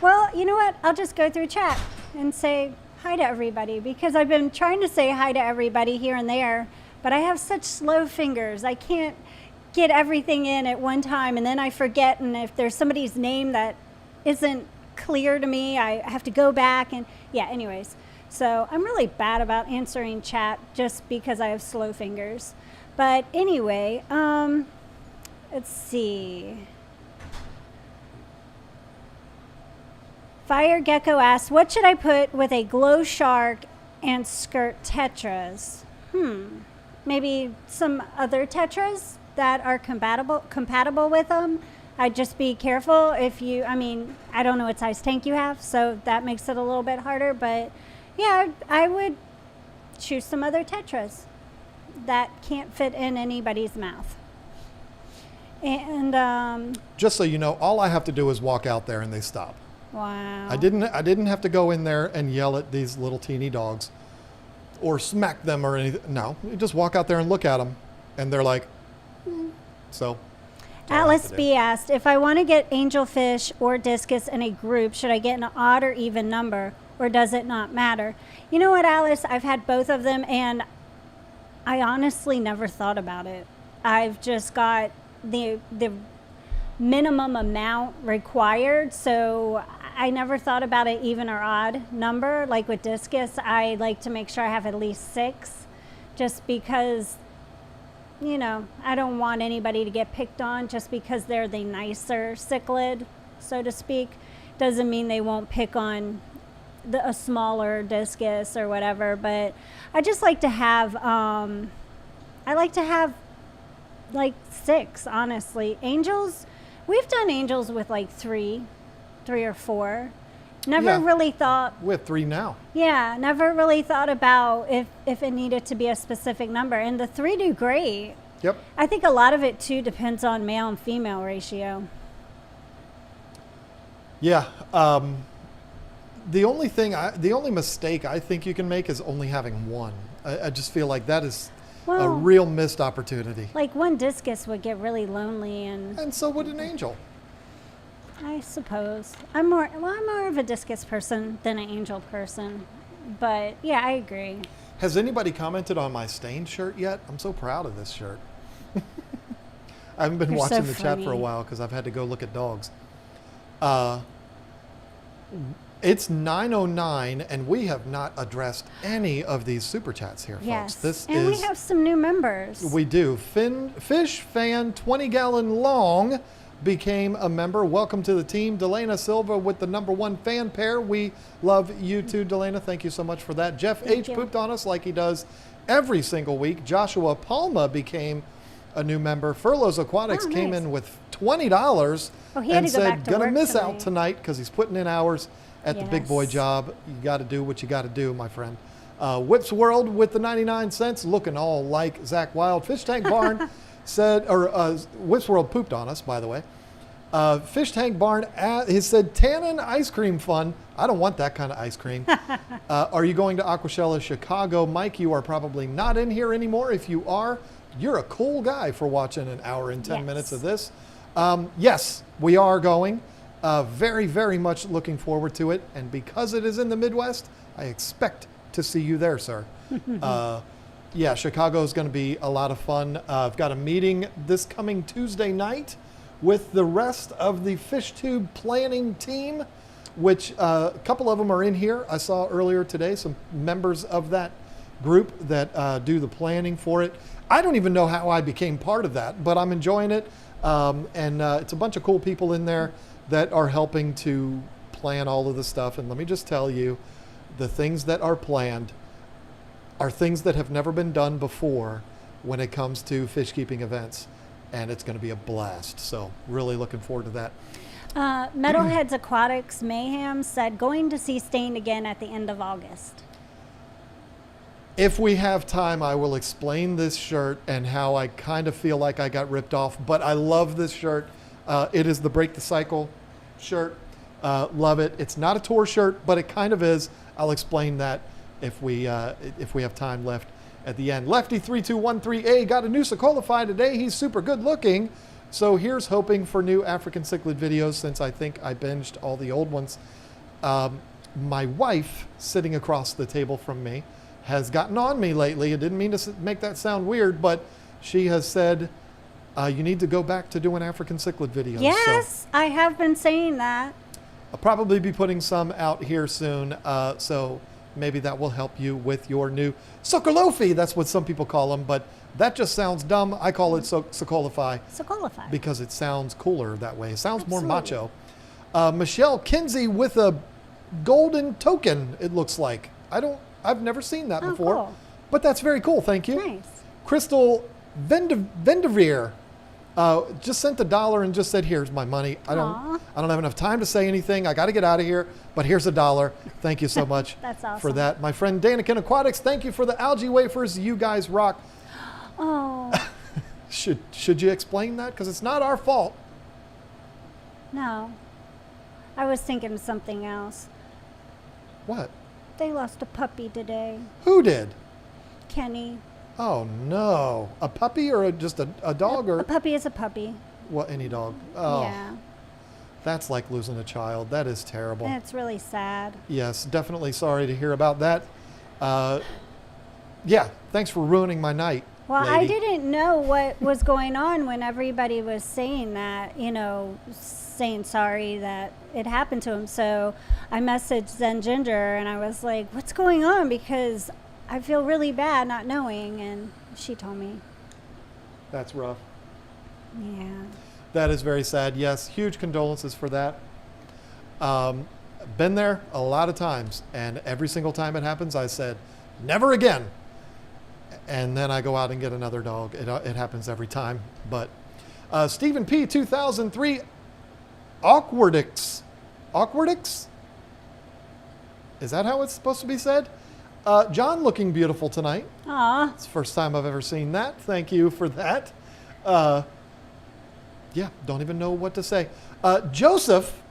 Well, you know what? I'll just go through chat and say hi to everybody, because I've been trying to say hi to everybody here and there, but I have such slow fingers. I can't get everything in at one time, and then I forget, and if there's somebody's name that isn't clear to me, I have to go back and anyways. So I'm really bad about answering chat just because I have slow fingers. But anyway, let's see. Fire Gecko asks, what should I put with a glow shark and skirt tetras? Maybe some other tetras that are compatible with them. I'd just be careful if you, I don't know what size tank you have, so that makes it a little bit harder, but yeah, I would choose some other tetras that can't fit in anybody's mouth. And just so you know, all I have to do is walk out there and they stop. Wow. I didn't have to go in there and yell at these little teeny dogs or smack them or anything. No, you just walk out there and look at them, and they're like, so. Alice B asked, if I want to get angelfish or discus in a group, should I get an odd or even number, or does it not matter? You know what, Alice? I've had both of them, and I honestly never thought about it. I've just got the minimum amount required, so I never thought about an even or odd number. Like with discus, I like to make sure I have at least 6, just because, I don't want anybody to get picked on just because they're the nicer cichlid, so to speak. Doesn't mean they won't pick on a smaller discus or whatever, but I just like to have, like 6, honestly. Angels, we've done angels with like 3 or 4. Never really thought. We have 3 now. Yeah, never really thought about if it needed to be a specific number. And the 3 do great. Yep. I think a lot of it too depends on male and female ratio. Yeah. The only mistake I think you can make is only having 1. I just feel like that is a real missed opportunity. Like one discus would get really lonely, and so would an angel. I suppose. I'm more of a discus person than an angel person. But yeah, I agree. Has anybody commented on my stained shirt yet? I'm so proud of this shirt. I haven't been watching the chat for a while because I've had to go look at dogs. It's 9:09, and we have not addressed any of these super chats here, folks. Yes, we have some new members. We do. Fish Fan 20-gallon long became a member. Welcome to the team. Delana Silva with the #1 fan pair. We love you too, Delana. Thank you so much for that. Jeff H. pooped on us like he does every single week. Joshua Palma became a new member. Furloughs Aquatics came in with $20 and said, gonna miss out tonight because he's putting in hours at the big boy job. You got to do what you got to do, my friend. Whips World with the 99 cents, looking all like Zach Wild. Fish Tank Barn said, or Whips World pooped on us, by the way. Fish Tank Barn, he said, Tannin ice cream fun. I don't want that kind of ice cream. Are you going to Aquashella Chicago? Mike, you are probably not in here anymore. If you are, you're a cool guy for watching an hour and 10 Yes. minutes of this. Yes, we are going. Very, very much looking forward to it. And because it is in the Midwest, I expect to see you there, sir. Yeah, Chicago is going to be a lot of fun. I've got a meeting this coming Tuesday night with the rest of the Fish Tube planning team, which a couple of them are in here. I saw earlier today some members of that group that do the planning for it. I don't even know how I became part of that, but I'm enjoying it. And it's a bunch of cool people in there that are helping to plan all of the stuff. And let me just tell you, the things that are planned are things that have never been done before when it comes to fish keeping events. And it's going to be a blast. So really looking forward to that. Metalheads Aquatics Mayhem said going to see Stained again at the end of August. If we have time, I will explain this shirt and how I kind of feel like I got ripped off, but I love this shirt. It is the Break the Cycle shirt. Love it. It's not a tour shirt, but it kind of is. I'll explain that if we have time left at the end. Lefty3213A got a new Socolify today. He's super good looking. So here's hoping for new African cichlid videos since I think I binged all the old ones. My wife, sitting across the table from me, has gotten on me lately. I didn't mean to make that sound weird, but she has said, you need to go back to doing African cichlid videos. Yes, So I have been saying that. I'll probably be putting some out here soon. So maybe that will help you with your new Socolophy. That's what some people call them, but that just sounds dumb. I call it Socolify Socolify. because it sounds cooler that way. It sounds more Absolutely. macho. Michelle Kinsey with a golden token, it looks like. I've never seen that Oh, before, cool. but that's very cool. Thank you. Nice. Crystal Vendeveer just sent $1 and just said, "Here's my money. I don't have enough time to say anything. I got to get out of here, but here's $1. Thank you so much That's for awesome. that." My friend Danikin Aquatics, thank you for the algae wafers. You guys rock. Oh, Should you explain that? Because it's not our fault. no. I was thinking of something else. What? They lost a puppy today. Who did? Kenny. Oh no! A puppy or just a dog A or puppy is a puppy. what? Any dog? Oh, Yeah. that's like losing a child. That is terrible. And it's really sad. Yes, definitely sorry to hear about that. Yeah, thanks for ruining my night. Well, lady. I didn't know what was going on when everybody was saying that, saying sorry that it happened to him. So I messaged Zen Ginger and I was like, what's going on? Because I feel really bad not knowing. And she told me, That's rough. yeah. That is very sad. Yes, huge condolences for that. Been there a lot of times, and every single time it happens, I said, never again. And then I go out and get another dog. It happens every time. But Stephen P. 2003, Awkwardix. Awkwardix? Is that how it's supposed to be said? John looking beautiful tonight. Aw, It's the first time I've ever seen that. Thank you for that. Yeah, don't even know what to say. Joseph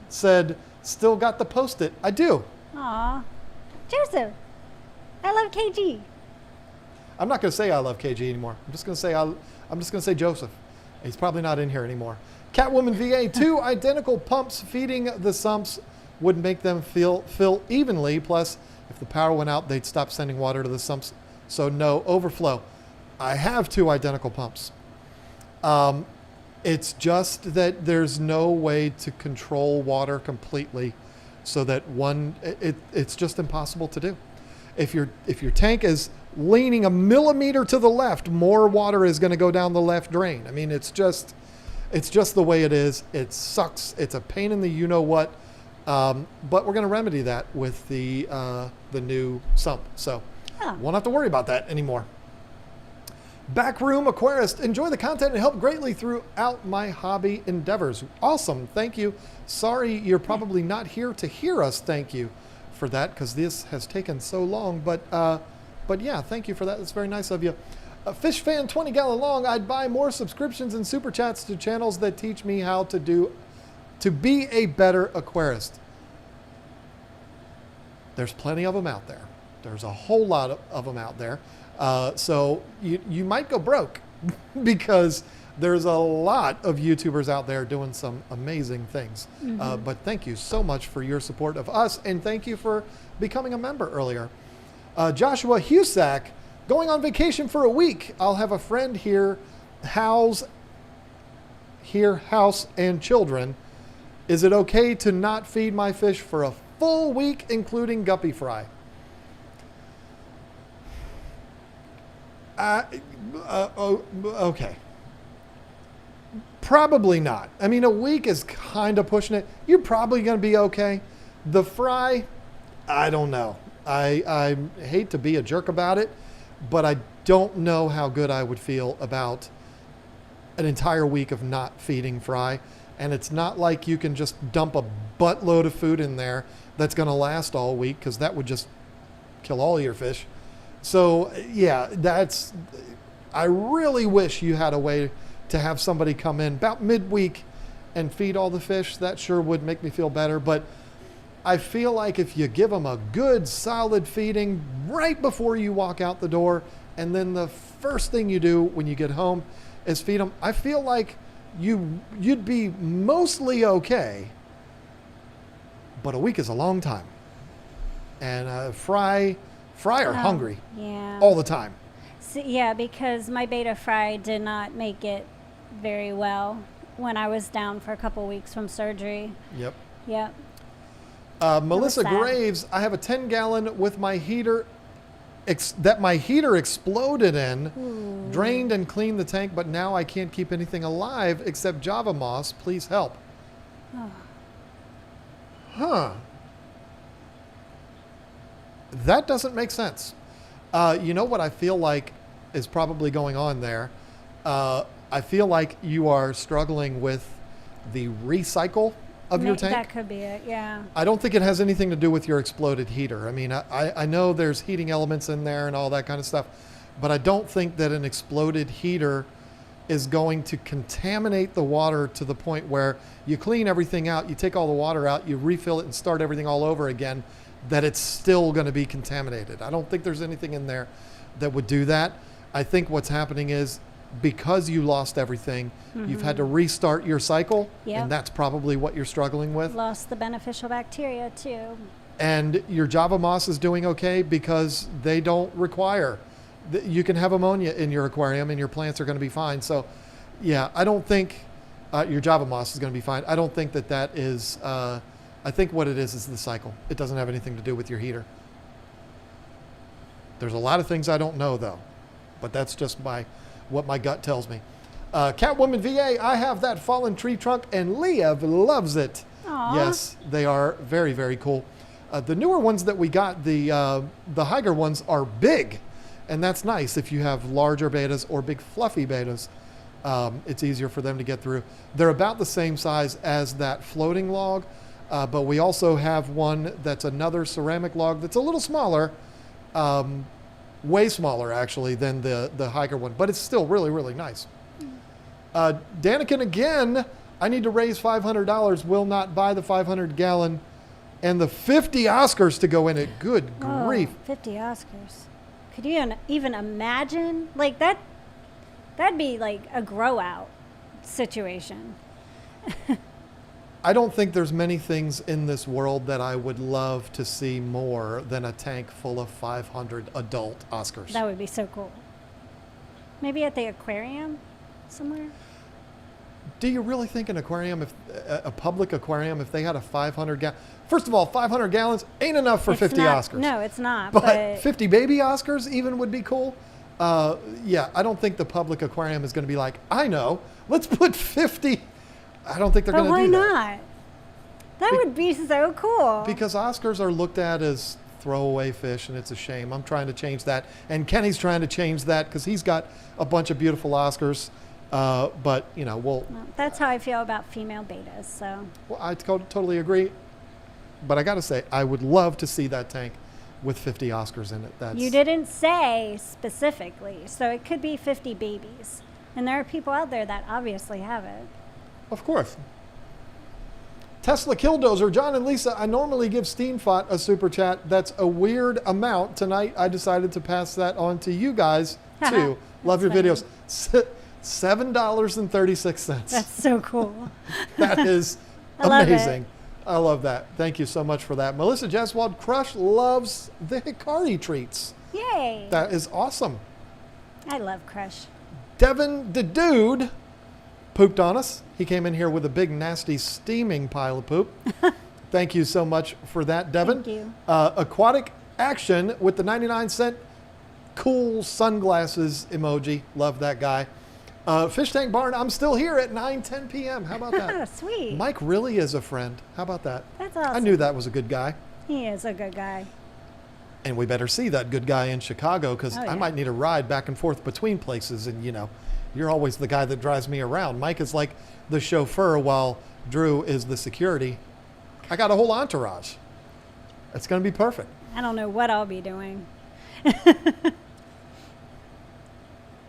said, still got the Post-it. I do. aw. Joseph, I love KG. I'm not going to say I love KG anymore. I'm just going to say Joseph. He's probably not in here anymore. Catwoman VA, 2 identical pumps feeding the sumps would make them fill evenly. Plus, if the power went out, they'd stop sending water to the sumps. So no overflow. I have 2 identical pumps. It's just that there's no way to control water completely so that it's just impossible to do. If your tank is leaning a millimeter to the left, more water is going to go down the left drain. I mean, it's just the way it is. It sucks. It's a pain in the you-know-what. But we're going to remedy that with the new sump. So won't have to worry about that anymore. Backroom Aquarist, enjoy the content and help greatly throughout my hobby endeavors. Awesome. Thank you. Sorry you're probably not here to hear us. Thank you for that because this has taken so long. But yeah, thank you for that. That's very nice of you. Fish Fan 20 Gallon Long, I'd buy more subscriptions and super chats to channels that teach me how to be a better aquarist. There's plenty of them out there. There's a whole lot of them out there. So you might go broke because there's a lot of YouTubers out there doing some amazing things. But thank you so much for your support of us, and thank you for becoming a member earlier. Joshua Husak, going on vacation for a week. I'll have a friend here, house and children. Is it okay to not feed my fish for a full week, including guppy fry? Okay. Probably not. I mean, a week is kind of pushing it. You're probably going to be okay. The fry, I don't know. I hate to be a jerk about it, but I don't know how good I would feel about an entire week of not feeding fry. And it's not like you can just dump a buttload of food in there that's going to last all week, because that would just kill all your fish. So, yeah, I really wish you had a way to have somebody come in about midweek and feed all the fish. That sure would make me feel better. But I feel like if you give them a good, solid feeding right before you walk out the door, and then the first thing you do when you get home is feed them, I feel like you'd be mostly okay. But a week is a long time. And fry are hungry all the time. So, yeah, because my beta fry did not make it very well when I was down for a couple weeks from surgery. Yep. Melissa Graves, I have a 10-gallon with my heater that my heater exploded in. Ooh. Drained and cleaned the tank, but now I can't keep anything alive except Java moss. Please help. Oh. Huh. That doesn't make sense. You know what I feel like is probably going on there? I feel like you are struggling with the recycle of your tank. That could be it, yeah. I don't think it has anything to do with your exploded heater. I mean, I know there's heating elements in there and all that kind of stuff, but I don't think that an exploded heater is going to contaminate the water to the point where you clean everything out, you take all the water out, you refill it and start everything all over again, that it's still going to be contaminated. I don't think there's anything in there that would do that. I think what's happening is, because you lost everything, you've had to restart your cycle, and that's probably what you're struggling with. Lost the beneficial bacteria too. And your Java moss is doing okay because they don't require, you can have ammonia in your aquarium and your plants are going to be fine. So yeah, I don't think your Java moss is going to be fine. I don't think that is, I think what it is the cycle. It doesn't have anything to do with your heater. There's a lot of things I don't know though, but that's just what my gut tells me. Catwoman VA, I have that fallen tree trunk and Liev loves it. Aww. Yes, they are very, very cool. The newer ones that we got, the Higer ones, are big, and that's nice. If you have larger betas or big fluffy betas, it's easier for them to get through. They're about the same size as that floating log, but we also have one that's another ceramic log that's a little smaller, way smaller actually than the Hiker one, but it's still really, really nice. Daniken again, I need to raise $500, will not buy the 500-gallon and the 50 Oscars to go in it. Good grief. 50 Oscars. Could you even imagine? Like that'd be like a grow out situation. I don't think there's many things in this world that I would love to see more than a tank full of 500 adult Oscars. That would be so cool. Maybe at the aquarium somewhere? Do you really think an aquarium, if a public aquarium, if they had a 500 gallon, first of all, 500 gallons ain't enough for 50 Oscars. No, it's not. But 50 baby Oscars even would be cool. Yeah, I don't think the public aquarium is going to be like, I know, let's put 50. I don't think they're going to do that. But why not? That would be so cool. Because Oscars are looked at as throwaway fish, and it's a shame. I'm trying to change that. And Kenny's trying to change that because he's got a bunch of beautiful Oscars. But, you know, well, that's how I feel about female betas. So. Well, I totally agree. But I got to say, I would love to see that tank with 50 Oscars in it. You didn't say specifically, so it could be 50 babies. And there are people out there that obviously have it. Of course. Tesla Killdozer, John and Lisa, I normally give Steamfot a super chat. That's a weird amount. Tonight, I decided to pass that on to you guys, too. Love your funny. videos. $7.36. That's so cool. That is I love amazing. it. I love that. Thank you so much for that. Melissa Jeswald, Crush loves the Hikari treats. Yay. That is awesome. I love Crush. Devin the Dude pooped on us. He came in here with a big, nasty, steaming pile of poop. Thank you so much for that, Devin. Thank you. Aquatic Action with the 99-cent cool sunglasses emoji. Love that guy. Fish Tank Barn, I'm still here at 9:10 p.m. How about that? Sweet. Mike really is a friend. How about that? That's awesome. I knew that was a good guy. He is a good guy. And we better see that good guy in Chicago because Oh, I yeah. might need a ride back and forth between places. And, you know, you're always the guy that drives me around. Mike is like the chauffeur while Drew is the security. I got a whole entourage. It's going to be perfect. I don't know what I'll be doing.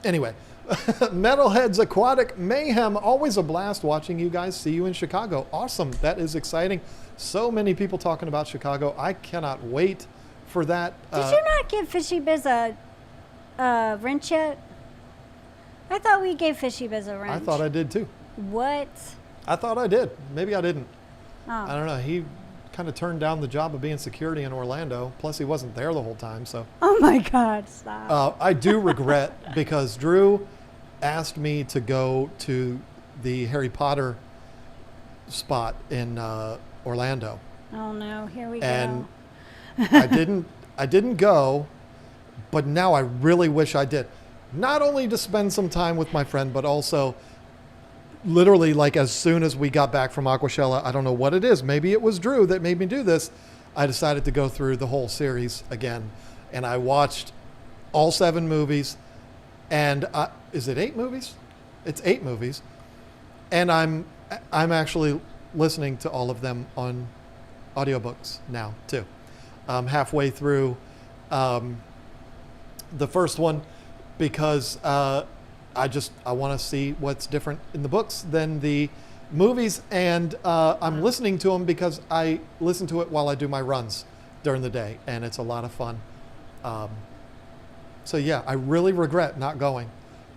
Anyway, Metalheads Aquatic Mayhem. Always a blast watching you guys. See you in Chicago. Awesome. That is exciting. So many people talking about Chicago. I cannot wait for that. Did you not give Fishy Biz a wrench yet? I thought we gave Fishy Biz a wrench. I thought I did too. What? I thought I did. Maybe I didn't. Oh. I don't know. He kind of turned down the job of being security in Orlando. Plus, he wasn't there the whole time. So Oh my God! Stop. I do regret because Drew asked me to go to the Harry Potter spot in Orlando, Oh no! Here we and go. I didn't go, but now I really wish I did. Not only to spend some time with my friend, but also literally like as soon as we got back from Aquashella, I don't know what it is. Maybe it was Drew that made me do this. I decided to go through the whole series again, and I watched all 7 movies. And is it 8 movies? It's 8 movies, and I'm actually listening to all of them on audiobooks now too. I'm halfway through the first one because I want to see what's different in the books than the movies, and I'm listening to them because I listen to it while I do my runs during the day, and it's a lot of fun. So yeah, I really regret not going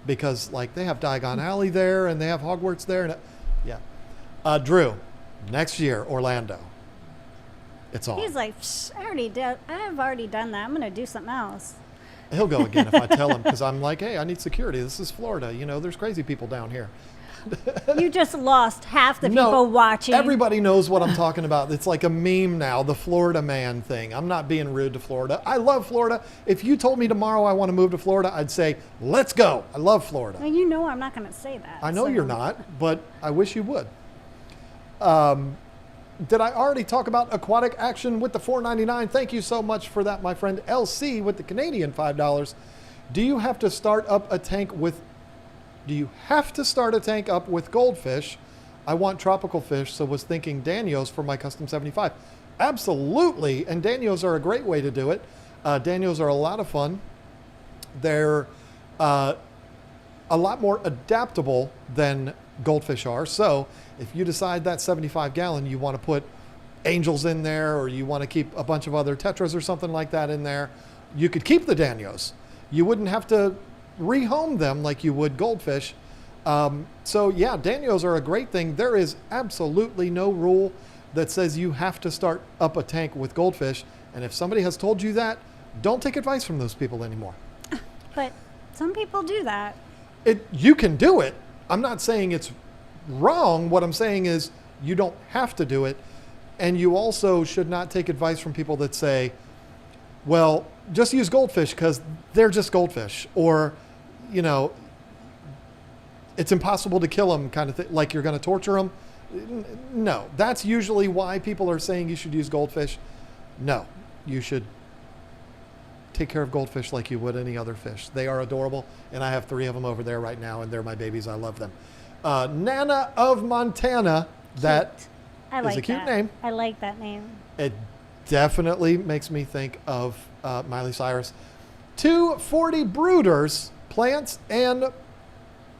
because like they have Diagon Alley there and they have Hogwarts there, and yeah. Drew, next year Orlando. It's on. He's like, Psh, I've already done that. I'm gonna do something else. He'll go again if I tell him because I'm like, hey, I need security. This is Florida. You know, there's crazy people down here. You just lost half the No, people watching. Everybody knows what I'm talking about. It's like a meme now, the Florida man thing. I'm not being rude to Florida. I love Florida. If you told me tomorrow I want to move to Florida, I'd say, let's go. I love Florida. Well, you know I'm not gonna say that. I know so- you're not, but I wish you would. Did I already talk about Aquatic Action with the $4.99? Thank you so much for that, my friend LC with the Canadian $5. Do you have to start up a tank up with goldfish? I want tropical fish, so was thinking Danios for my custom 75. Absolutely, and Danios are a great way to do it. Danios are a lot of fun. They're a lot more adaptable than goldfish are. So if you decide that 75 gallon, you want to put angels in there, or you want to keep a bunch of other tetras or something like that in there, you could keep the Danios. You wouldn't have to rehome them like you would goldfish. So yeah, Danios are a great thing. There is absolutely no rule that says you have to start up a tank with goldfish. And if somebody has told you that, don't take advice from those people anymore. But some people do that. You can do it. I'm not saying it's wrong. What I'm saying is you don't have to do it. And you also should not take advice from people that say, well, just use goldfish because they're just goldfish. Or, you know, it's impossible to kill them kind of thing. Like you're going to torture them. No, that's usually why people are saying you should use goldfish. No, you should take care of goldfish like you would any other fish. They are adorable, and I have 3 of them over there right now, and they're my babies. I love them. Nana of Montana, that I is like a cute that. name. I like that name. It definitely makes me think of Miley Cyrus. 240 brooders, plants, and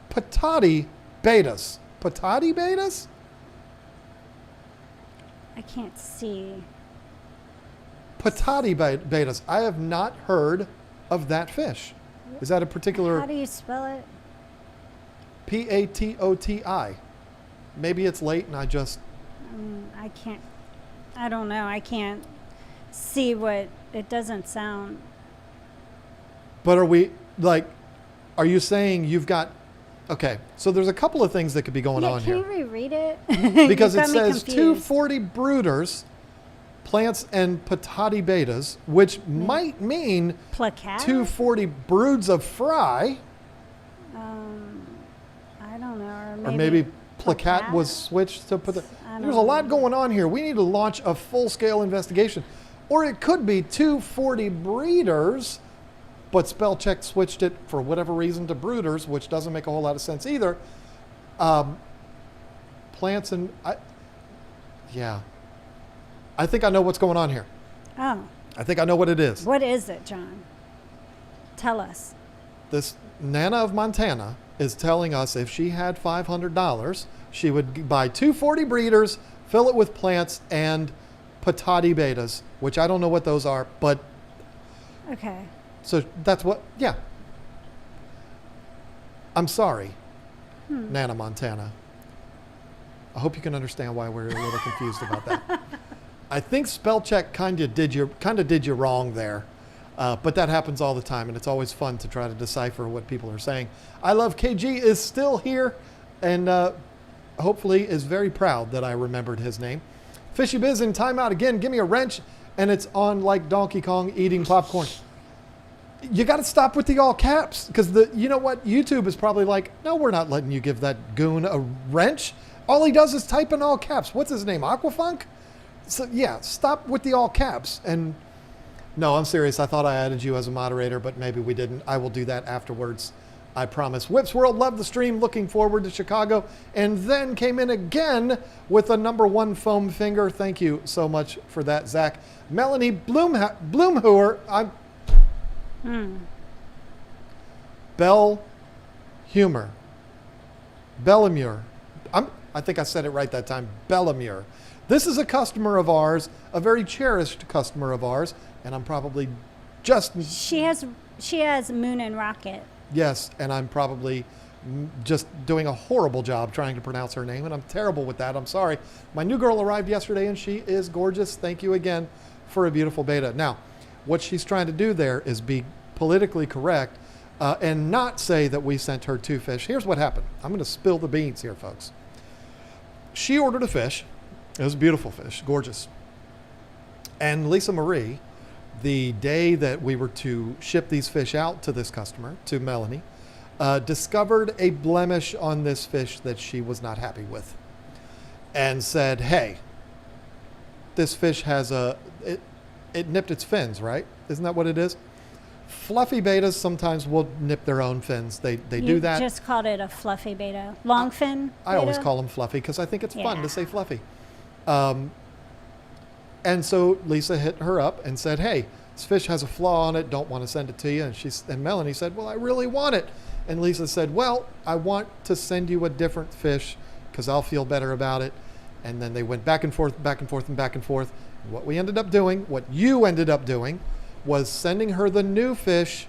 patati betas. Patati betas? I can't see. Patati bettas. I have not heard of that fish. Is that a particular How do you spell it? Patoti? Maybe it's late and I just... I can't. I don't know. I can't see what it doesn't sound. But are you saying you've got... Okay, so there's a couple of things that could be going on Can here. you reread it? Because You it got me says confused. 240 brooders, plants and Patati bettas, which might mean Placat? 240 broods of fry, I don't know. or maybe placat was switched to put the... I don't There's a lot know. going on here. We need to launch a full-scale investigation. Or it could be 240 breeders, but spell check switched it for whatever reason to brooders, which doesn't make a whole lot of sense either. Plants and... Yeah. I think I know what's going on here. Oh, I think I know what it is. what is it, John? Tell us. This Nana of Montana is telling us if she had $500, she would buy 240 breeders, fill it with plants and Patati bettas, which I don't know what those are, but Okay. so that's what, yeah. I'm sorry, Nana Montana. I hope you can understand why we're a little confused about that. I think spell check kind of did you wrong there, but that happens all the time, and it's always fun to try to decipher what people are saying. I Love KG is still here, and hopefully is very proud that I remembered his name. Fishy Biz in timeout again. Give me a wrench, and it's on like Donkey Kong eating popcorn. You got to stop with the all caps, because you know what? YouTube is probably like, no, we're not letting you give that goon a wrench. All he does is type in all caps. What's his name? Aquafunk? So yeah, stop with the all caps. And no, I'm serious. I thought I added you as a moderator, but maybe we didn't. I will do that afterwards. I promise. Whips World, love the stream. Looking forward to Chicago. And then came in again with a #1 foam finger. Thank you so much for that, Zach. Melanie Bloomhuer. Bell Humor. Bellamure. I think I said it right that time. Bellamure. This is a customer of ours, a very cherished customer of ours, and I'm probably just... She has Moon and Rocket. Yes, and I'm probably just doing a horrible job trying to pronounce her name, and I'm terrible with that. I'm sorry. My new girl arrived yesterday, and she is gorgeous. Thank you again for a beautiful beta. Now, what she's trying to do there is be politically correct and not say that we sent her 2 fish. Here's what happened. I'm going to spill the beans here, folks. She ordered a fish. It was a beautiful fish, gorgeous. And Lisa Marie, the day that we were to ship these fish out to this customer, to Melanie, discovered a blemish on this fish that she was not happy with, and said, hey, this fish has it nipped its fins, right? Isn't that what it is? Fluffy betas sometimes will nip their own fins. They do that. You just called it a fluffy beta. Longfin beta? I always call them fluffy because I think it's fun Yeah. to say fluffy. And so Lisa hit her up and said, hey, this fish has a flaw on it. Don't want to send it to you. And Melanie said, well, I really want it. And Lisa said, well, I want to send you a different fish because I'll feel better about it. And then they went back and forth, back and forth, and back and forth. And what you ended up doing, was sending her the new fish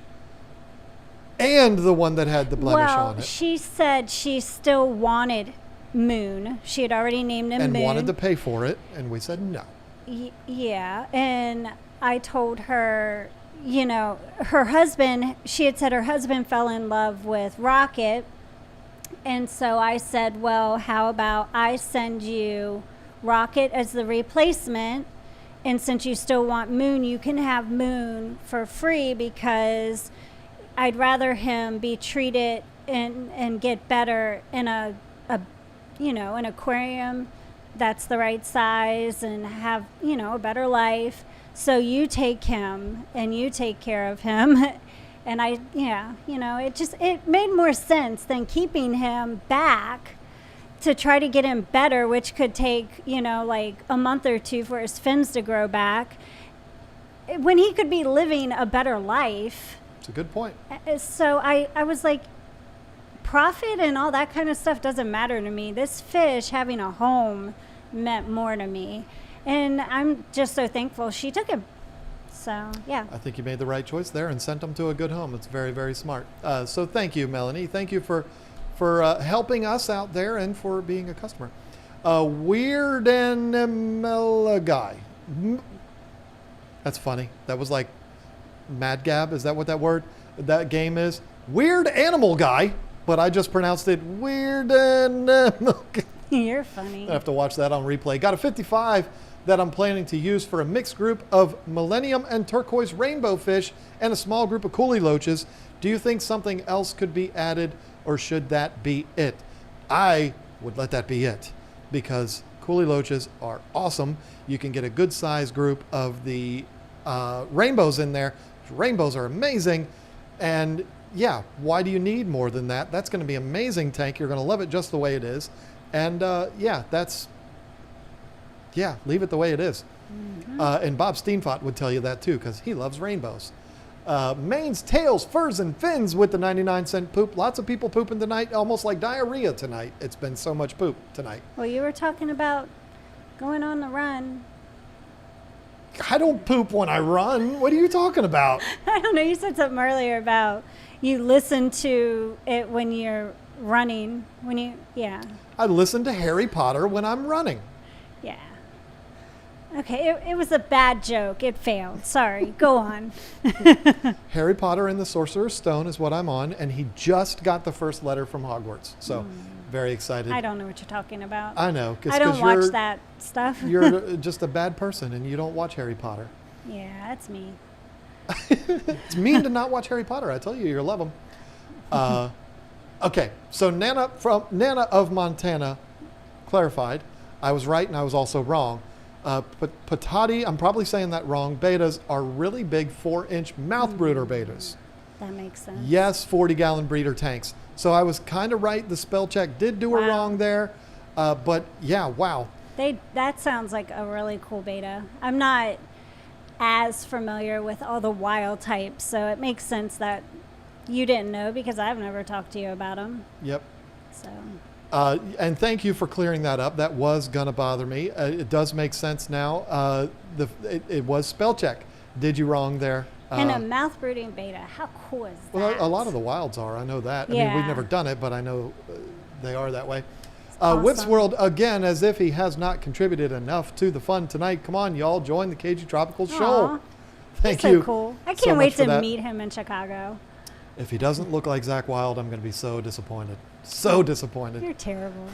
and the one that had the blemish on it. She said she still wanted Moon. She had already named him And Moon. wanted to pay for it. And we said no. Yeah, and I told her, her husband, she had said her husband fell in love with Rocket. And so I said, well, how about I send you Rocket as the replacement? And since you still want Moon, you can have Moon for free because I'd rather him be treated and get better in an aquarium that's the right size and have, a better life. So you take him and you take care of him. And it made more sense than keeping him back to try to get him better, which could take, like a month or 2 for his fins to grow back, when he could be living a better life. It's a good point. So I was like, profit and all that kind of stuff doesn't matter to me. This fish having a home meant more to me. And I'm just so thankful she took him. So, yeah. I think you made the right choice there and sent them to a good home. It's very, very smart. So thank you, Melanie. Thank you for helping us out there and for being a customer. Weird Animal Guy. That's funny. That was like Mad Gab. Is that what that game is? Weird Animal Guy. But I just pronounced it Weird Animal Guy. You're funny. I have to watch that on replay. Got a 55 that I'm planning to use for a mixed group of Millennium and Turquoise rainbow fish and a small group of Coolie Loaches. Do you think something else could be added, or should that be it? I would let that be it, because Coolie Loaches are awesome. You can get a good size group of the rainbows in there. Rainbows are amazing. And yeah, why do you need more than that? That's going to be an amazing tank. You're going to love it just the way it is. And leave it the way it is. Mm-hmm. And Bob Steenfott would tell you that too, because he loves rainbows. Manes, tails, furs, and fins with the 99-cent poop. Lots of people pooping tonight, almost like diarrhea tonight. It's been so much poop tonight. Well, you were talking about going on the run. I don't poop when I run. What are you talking about? I don't know. You said something earlier about you listen to it when you're running. I listen to Harry Potter when I'm running. Yeah. Okay, it was a bad joke. It failed. Sorry. Go on. Harry Potter and the Sorcerer's Stone is what I'm on, and he just got the first letter from Hogwarts. So, very excited. I don't know what you're talking about. I know. I don't watch that stuff. You're just a bad person, and you don't watch Harry Potter. Yeah, that's me. It's mean to not watch Harry Potter. I tell you, you'll love him. Okay, so Nana of Montana clarified. I was right, and I was also wrong. Patati, I'm probably saying that wrong. Bettas are really big 4-inch mouth brooder bettas. That makes sense. Yes, 40-gallon breeder tanks. So I was kind of right. The spell check did do her wrong there. But yeah, wow. That sounds like a really cool beta. I'm not as familiar with all the wild types, so it makes sense that you didn't know, because I've never talked to you about them. Yep. So. And thank you for clearing that up. That was going to bother me. It does make sense now. It was spell check. Did you wrong there? And a mouth brooding beta. How cool is that? Well, a lot of the wilds are. I know that. Yeah. I mean, we've never done it, but I know they are that way. Awesome. Whips World, again, as if he has not contributed enough to the fun tonight. Come on, y'all. Join the KG Tropical Show. Thank you. So cool. I can't wait to meet him in Chicago. If he doesn't look like Zach Wild, I'm going to be so disappointed. So disappointed. You're terrible.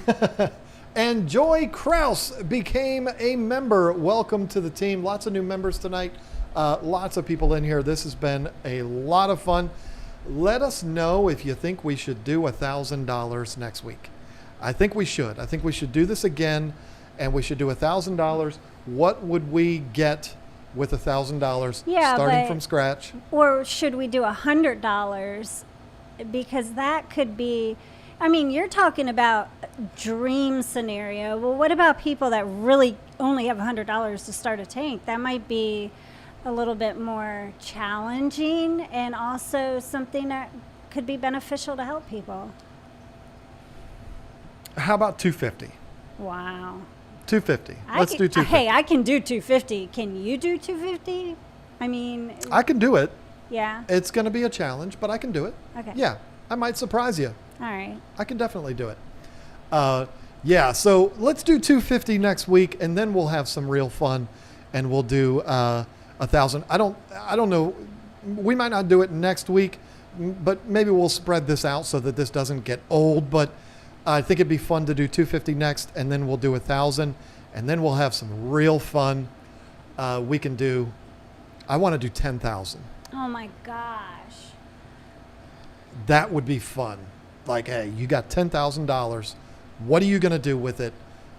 And Joy Kraus became a member. Welcome to the team. Lots of new members tonight. Lots of people in here. This has been a lot of fun. Let us know if you think we should do $1,000 next week. I think we should. I think we should do this again, and we should do $1,000. What would we get with $1,000 starting from scratch? Or should we do $100? Because that could be, I mean, you're talking about dream scenario. Well, what about people that really only have $100 to start a tank? That might be a little bit more challenging, and also something that could be beneficial to help people. How about $250? Wow. $250. Let's do $250. Hey, I can do $250. Can you do $250? I mean, I can do it. Yeah. It's going to be a challenge, but I can do it. Okay. Yeah, I might surprise you. All right. I can definitely do it. Yeah, so let's do $250 next week, and then we'll have some real fun, and we'll do $1,000. I don't know. We might not do it next week, but maybe we'll spread this out so that this doesn't get old. But I think it'd be fun to do $250 next, and then we'll do $1,000, and then we'll have some real fun. We can do. I want to do $10,000. Oh my gosh. That would be fun. Like, hey, you got $10,000. What are you going to do with it?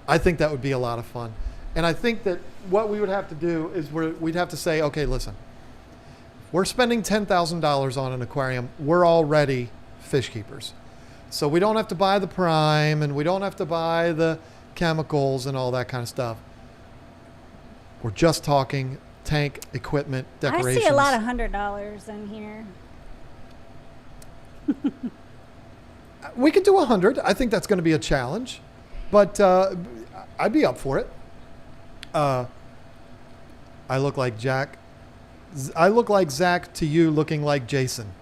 I think that would be a lot of fun. And I think that what we would have to do is we'd have to say, okay, listen, we're spending $10,000 on an aquarium. We're already fish keepers. So we don't have to buy the prime, and we don't have to buy the chemicals and all that kind of stuff. We're just talking tank, equipment, decorations. I see a lot of $100 in here. We could do 100. I think that's going to be a challenge, but I'd be up for it. I look like Jack. I look like Zach to you, looking like Jason.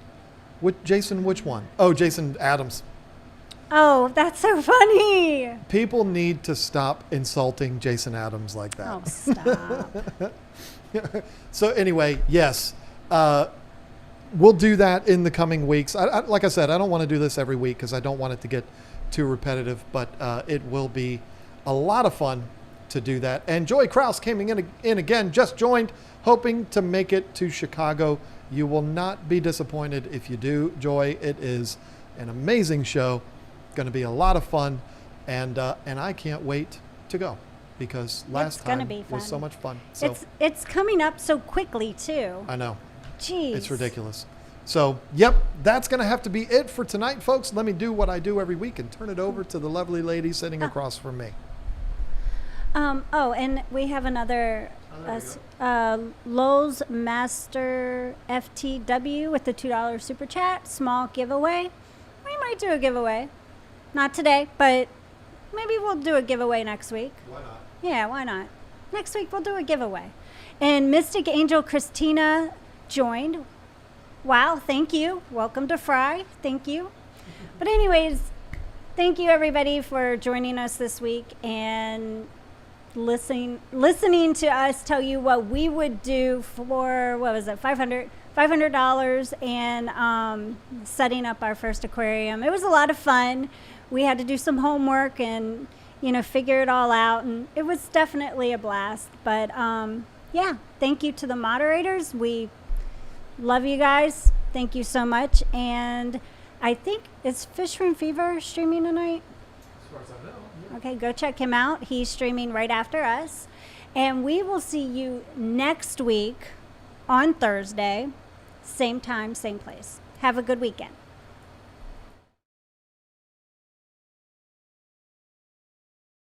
Jason, which one? Oh, Jason Adams. Oh, that's so funny. People need to stop insulting Jason Adams like that. Oh, stop. So anyway, yes, we'll do that in the coming weeks. Like I said, I don't want to do this every week because I don't want it to get too repetitive, but it will be a lot of fun to do that. And Joy Kraus coming in again, just joined, hoping to make it to Chicago. You will not be disappointed if you do, Joy. It is an amazing show, going to be a lot of fun, and I can't wait to go because last time was so much fun. So It's coming up so quickly too. I know. Jeez. It's ridiculous. So, yep, that's going to have to be it for tonight, folks. Let me do what I do every week and turn it over to the lovely lady sitting across from me. And we have another Lowe's Master FTW with the $2 super chat, small giveaway. We might do a giveaway. Not today, but maybe we'll do a giveaway next week. Why not? Yeah, why not? Next week we'll do a giveaway. And Mystic Angel Christina joined. Wow, thank you. Welcome to Fry. Thank you. But anyways, thank you everybody for joining us this week and listening to us tell you what we would do for, what was it, $500 and setting up our first aquarium. It was a lot of fun. We had to do some homework and figure it all out, and it was definitely a blast. But yeah, thank you to the moderators. We love you guys. Thank you so much. And I think it's Fish Room Fever streaming tonight. As far as I know. Yeah. Okay, go check him out. He's streaming right after us. And we will see you next week on Thursday, same time, same place. Have a good weekend.